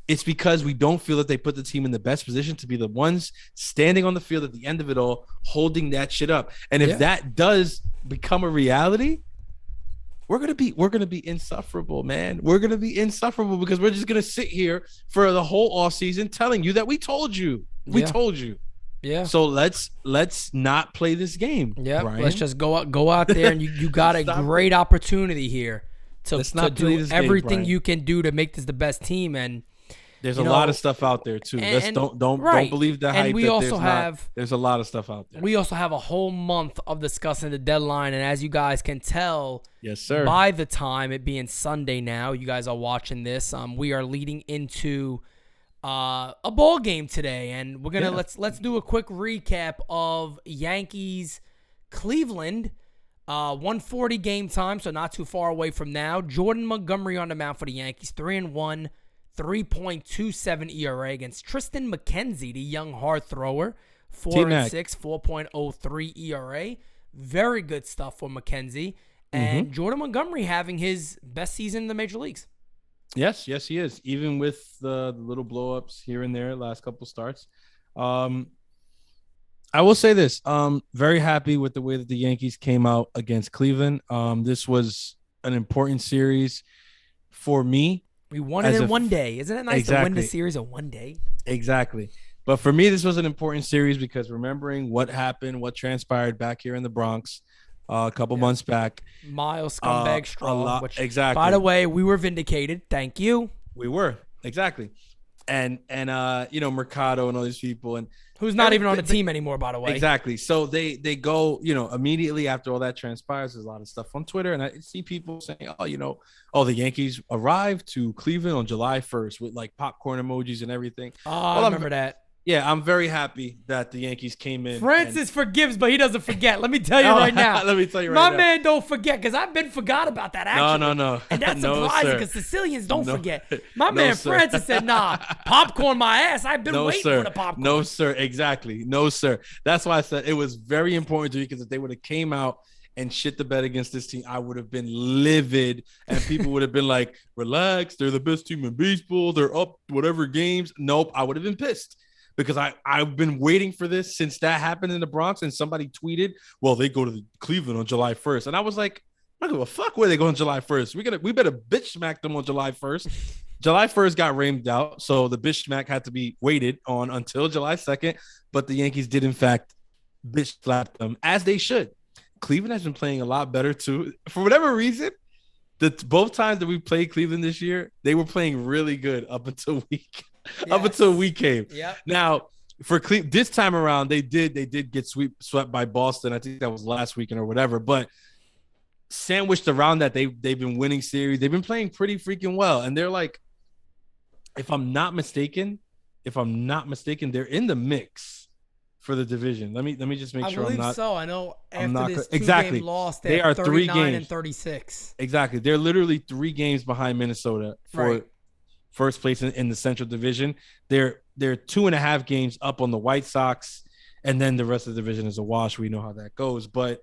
it's because we don't feel that they put the team in the best position to be the ones standing on the field at the end of it all, holding that shit up. And if that does become a reality, we're gonna be insufferable, man. We're gonna be insufferable because we're just gonna sit here for the whole offseason telling you that we told you. We told you. Yeah. So let's not play this game. Yeah. Brian. Let's just go out there and you got a great opportunity here to do everything you can do to make this the best team. And there's a lot of stuff out there too. Don't believe the hype. And we also there's a lot of stuff out there. We also have a whole month of discussing the deadline, and as you guys can tell, yes, sir. By the time it being Sunday now, you guys are watching this. We are leading into a ball game today, and we're gonna let's do a quick recap of Yankees Cleveland. 1:40 game time, so not too far away from now. Jordan Montgomery on the mound for the Yankees, 3-1. 3.27 ERA against Tristan McKenzie, the young hard thrower. 4-6, 4.03 ERA. Very good stuff for McKenzie. And Jordan Montgomery having his best season in the major leagues. Yes, he is. Even with the little blow-ups here and there, last couple starts. I will say this. Very happy with the way that the Yankees came out against Cleveland. This was an important series for me. We won it in one day. Isn't it nice to win the series in one day? Exactly. But for me, this was an important series because remembering what happened, what transpired back here in the Bronx a couple months back. Miles Scumbag Straw. Exactly. By the way, we were vindicated. Thank you. We were. Exactly. And Mercado and all these people. And who's not even on the team anymore, by the way. Exactly. So they go, immediately after all that transpires, there's a lot of stuff on Twitter. And I see people saying, the Yankees arrived to Cleveland on July 1st with like popcorn emojis and everything. I remember that. Yeah, I'm very happy that the Yankees came in. Francis forgives, but he doesn't forget. Let me tell you right now. Let me tell you right now. My man don't forget because I've been forgot about that, actually. No. And that's surprising because Sicilians don't forget. My man Francis said, nah, popcorn my ass. I've been waiting for the popcorn. No, sir. Exactly. No, sir. That's why I said it was very important to me because if they would have came out and shit the bed against this team, I would have been livid. And people would have been like, relax. They're the best team in baseball. They're up whatever games. Nope. I would have been pissed. Because I've been waiting for this since that happened in the Bronx and somebody tweeted, well, they go to Cleveland on July 1st. And I was like, I don't give a fuck where they go on July 1st. We better bitch smack them on July 1st. July 1st got rained out. So the bitch smack had to be waited on until July 2nd. But the Yankees did, in fact, bitch slap them as they should. Cleveland has been playing a lot better too. For whatever reason, both times that we played Cleveland this year, they were playing really good up until we came. Yep. Now for this time around, they did get swept by Boston. I think that was last weekend or whatever. But sandwiched around that, they've been winning series. They've been playing pretty freaking well, and they're like, if I'm not mistaken, they're in the mix for the division. Let me just make sure I believe I'm not. So I know after not this exactly. two-game loss, They are 3 games and 36. Exactly. They're literally 3 games behind Minnesota for first place in the Central Division. They're 2.5 games up on the White Sox, and then the rest of the division is a wash. We know how that goes. But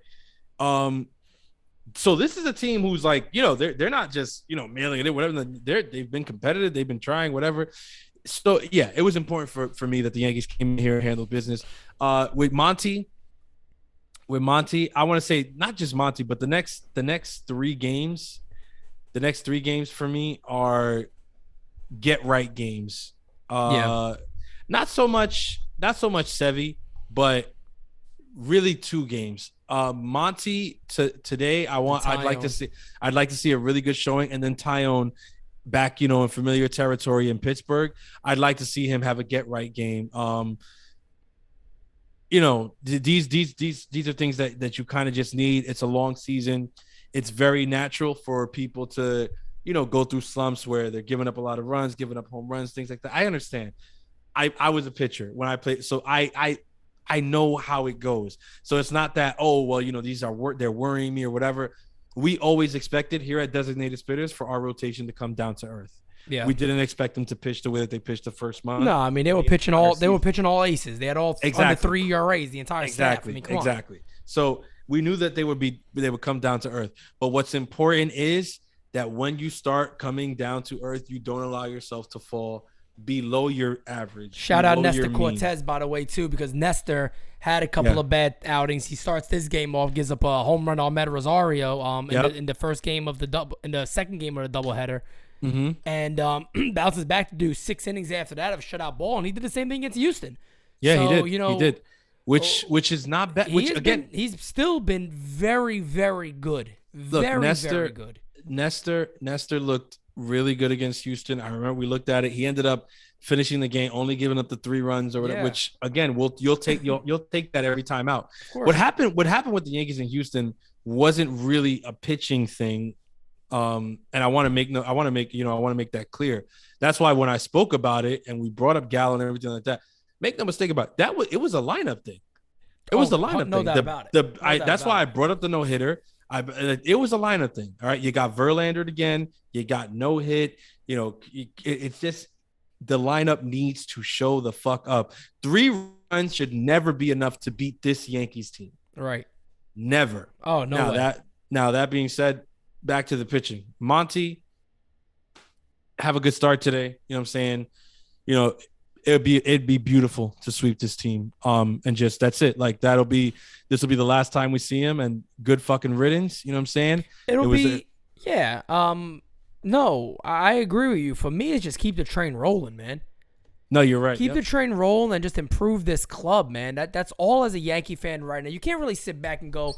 so this is a team who's like, they're not just, mailing it, whatever. They've been competitive. They've been trying, whatever. So, yeah, it was important for me that the Yankees came in here and handled business. With Monty, I want to say not just Monty, but the next 3 games, for me are get right games. Not so much Sevy, but really 2 games. Monty today, I'd like to see a really good showing, and then Tyone back, in familiar territory in Pittsburgh. I'd like to see him have a get right game. These are things that you kind of just need. It's a long season. It's very natural for people to, go through slumps where they're giving up a lot of runs, giving up home runs, things like that. I understand. I was a pitcher when I played, so I know how it goes. So it's not that, they're worrying me or whatever. We always expected here at Designated Spittaz for our rotation to come down to earth. Yeah. We didn't expect them to pitch the way that they pitched the first month. No, I mean, they were pitching all aces. They had all under 3 ERAs, the entire staff. Exactly. So we knew that they would come down to earth. But what's important is that when you start coming down to earth, you don't allow yourself to fall below your average. Shout out Nestor Cortez, by the way, too, because Nestor had a couple of bad outings. He starts this game off, gives up a home run on Ahmed Rosario in the first game of in the second game of the doubleheader. Mm-hmm. And bounces back to do 6 innings after that of a shutout ball, and he did the same thing against Houston. Yeah, so, he did. Which is not bad. He's still been very, very good. Very good. Nestor looked really good against Houston. I remember we looked at it. He ended up finishing the game, only giving up the 3 runs or whatever. Yeah. Which again, you'll take that every time out. What happened with the Yankees in Houston wasn't really a pitching thing. And I want to make that clear. That's why when I spoke about it and we brought up Gallo and everything like that, make no mistake about it, it was a lineup thing. It was the lineup thing. No doubt about it. That's why I brought up the no hitter. It was a lineup thing. All right, you got Verlander again. You got no hit. It's just the lineup needs to show the fuck up. 3 runs should never be enough to beat this Yankees team. Right. Never. Oh no. Now that being said, back to the pitching. Monty, have a good start today. You know what I'm saying? It'd be beautiful to sweep this team. And just that's it. Like this will be the last time we see him, and good fucking riddance. You know what I'm saying? No, I agree with you. For me, it's just keep the train rolling, man. No, you're right. Keep the train rolling and just improve this club, man. That's all as a Yankee fan right now. You can't really sit back and go,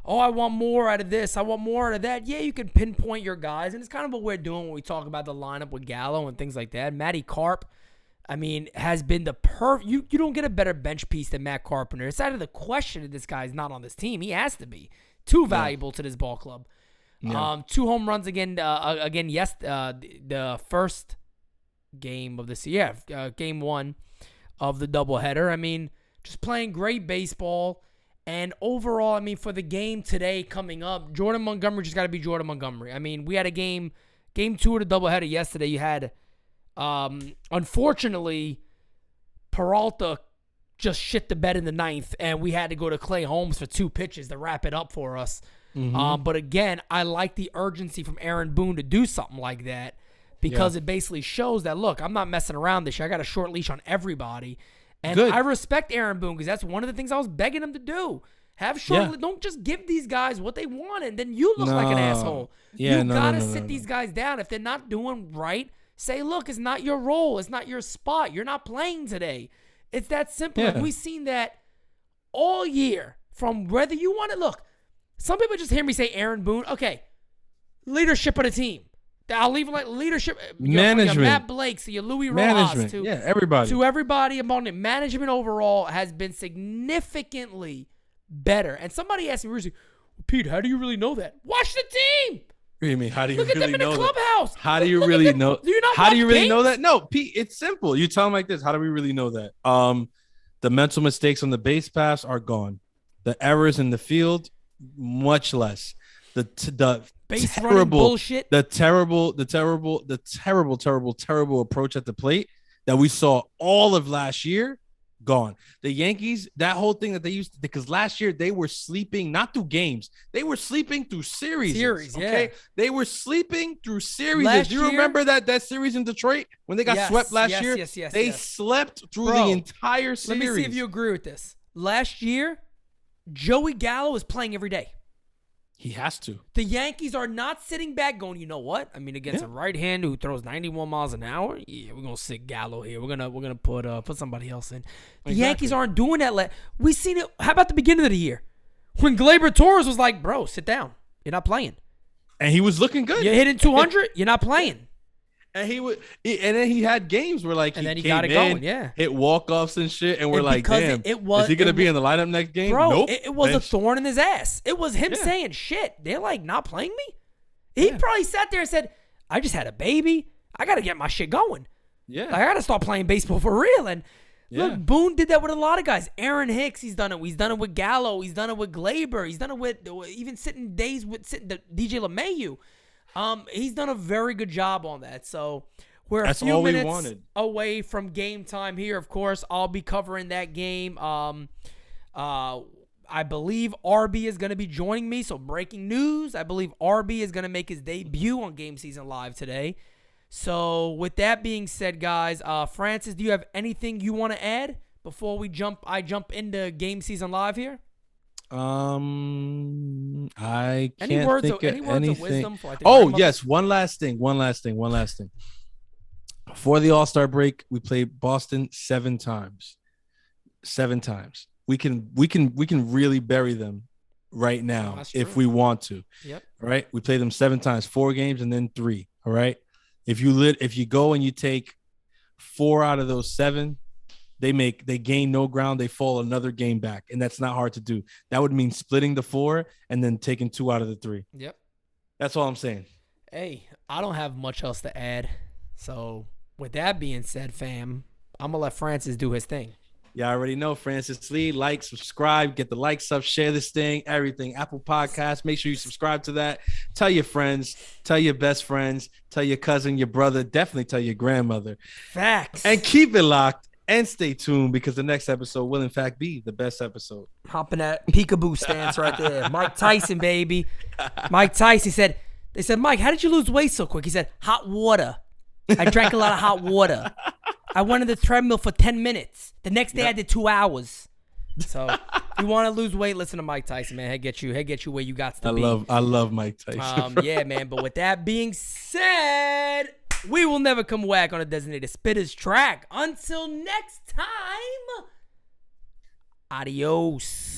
oh, I want more out of this. I want more out of that. Yeah, you can pinpoint your guys, and it's kind of what we're doing when we talk about the lineup with Gallo and things like that. Matty Carp, has been the you don't get a better bench piece than Matt Carpenter. It's out of the question that this guy's not on this team. He has to be. Too valuable to this ball club. Yeah. 2 home runs again. The first game of this year, game 1 of the doubleheader. Just playing great baseball. And overall, for the game today coming up, Jordan Montgomery just got to be Jordan Montgomery. We had a game 2 of the doubleheader yesterday. You had, unfortunately, Peralta just shit the bed in the 9th, and we had to go to Clay Holmes for 2 pitches to wrap it up for us. Mm-hmm. But again, I like the urgency from Aaron Boone to do something like that because it basically shows that, look, I'm not messing around this year. I got a short leash on everybody. And I respect Aaron Boone because that's one of the things I was begging him to do. Have short. Don't just give these guys what they want, and then you look like an asshole. Yeah, you gotta sit these guys down. If they're not doing right, say, look, it's not your role. It's not your spot. You're not playing today. It's that simple. Yeah. And we've seen that all year from whether you want to look. Some people just hear me say Aaron Boone. Okay, leadership of the team. I'll leave it like leadership. Management. Your Matt Blake, so your Louis Rojas. Yeah, everybody. To everybody among it. Management overall has been significantly better. And somebody asked me, Rizzo, Pete, how do you really know that? Watch the team. What do you mean? How do you Look really at them in know the that? clubhouse. How do you really know? Do you not How do watch you really games? know that? No, Pete, it's simple. You tell them like this. How do we really know that? The mental mistakes on the base pass are gone. The errors in the field, much less. The Base running terrible bullshit. the terrible approach at the plate that we saw all of last year, gone. The Yankees, that whole thing that they used to, because last year they were sleeping not through games, they were sleeping through series. Okay, yeah. They were sleeping through series. Last Do you year- remember that series in Detroit when they got swept last year? Yes. They slept through Bro, the entire series. Let me see if you agree with this. Last year, Joey Gallo is playing every day. He has to. The Yankees are not sitting back going, you know what? I mean, against a right hand who throws 91 miles an hour, yeah, we're gonna sit Gallo here. We're gonna put somebody else in. The Yankees aren't doing that. We seen it. How about the beginning of the year when Gleyber Torres was like, "Bro, sit down. You're not playing." And he was looking good. You're hitting 200. You're not playing. And and then he had games where like And then he came got it in, going, yeah. hit walk-offs and shit, and we're And like, because damn, is he gonna be in the lineup next game? Bro, Nope. it was Bench. a thorn in his ass. It was him saying, shit, they're like not playing me? He probably sat there and said, I just had a baby. I got to get my shit going. Yeah. Like, I got to start playing baseball for real. And Yeah. look, Boone did that with a lot of guys. Aaron Hicks, he's done it. He's done it with Gallo. He's done it with Gleyber. He's done it with even sitting days with DJ LeMahieu. He's done a very good job on that. So we're That's a few all we minutes wanted. away from game time here. Of course, I'll be covering that game. I believe RB is going to be joining me. So breaking news, I believe RB is going to make his debut on Game Season Live today. So with that being said, guys, Francis, do you have anything you want to add before I jump into Game Season Live here? I can't Any words think of anything. wisdom for, like, the Oh grandmother? yes, one last thing. Before the All-Star break, we played Boston 7 times. 7 times. We can really bury them right now if we want to. Yep. All right. We play them 7 times, 4 games and then 3. All right. If you go and you take 4 out of those 7, they gain no ground. They fall another game back. And that's not hard to do. That would mean splitting the 4 and then taking 2 out of the 3. Yep. That's all I'm saying. Hey, I don't have much else to add. So with that being said, fam, I'm going to let Francis do his thing. Y'all already know Francis Lee. Like, subscribe, get the likes up, share this thing, everything. Apple Podcasts. Make sure you subscribe to that. Tell your friends, tell your best friends, tell your cousin, your brother, definitely tell your grandmother. Facts. And keep it locked and stay tuned because the next episode will in fact be the best episode. Hopping that peekaboo stance right there. Mike Tyson, baby. Mike Tyson they said, Mike, how did you lose weight so quick? He said, hot water. I drank a lot of hot water. I went on the treadmill for 10 minutes. The next day I did 2 hours. So if you want to lose weight, listen to Mike Tyson, man. He'll get you where you got to be. I love Mike Tyson. Yeah, man. But with that being said, we will never come back on a Designated Spittaz track. Until next time, adios.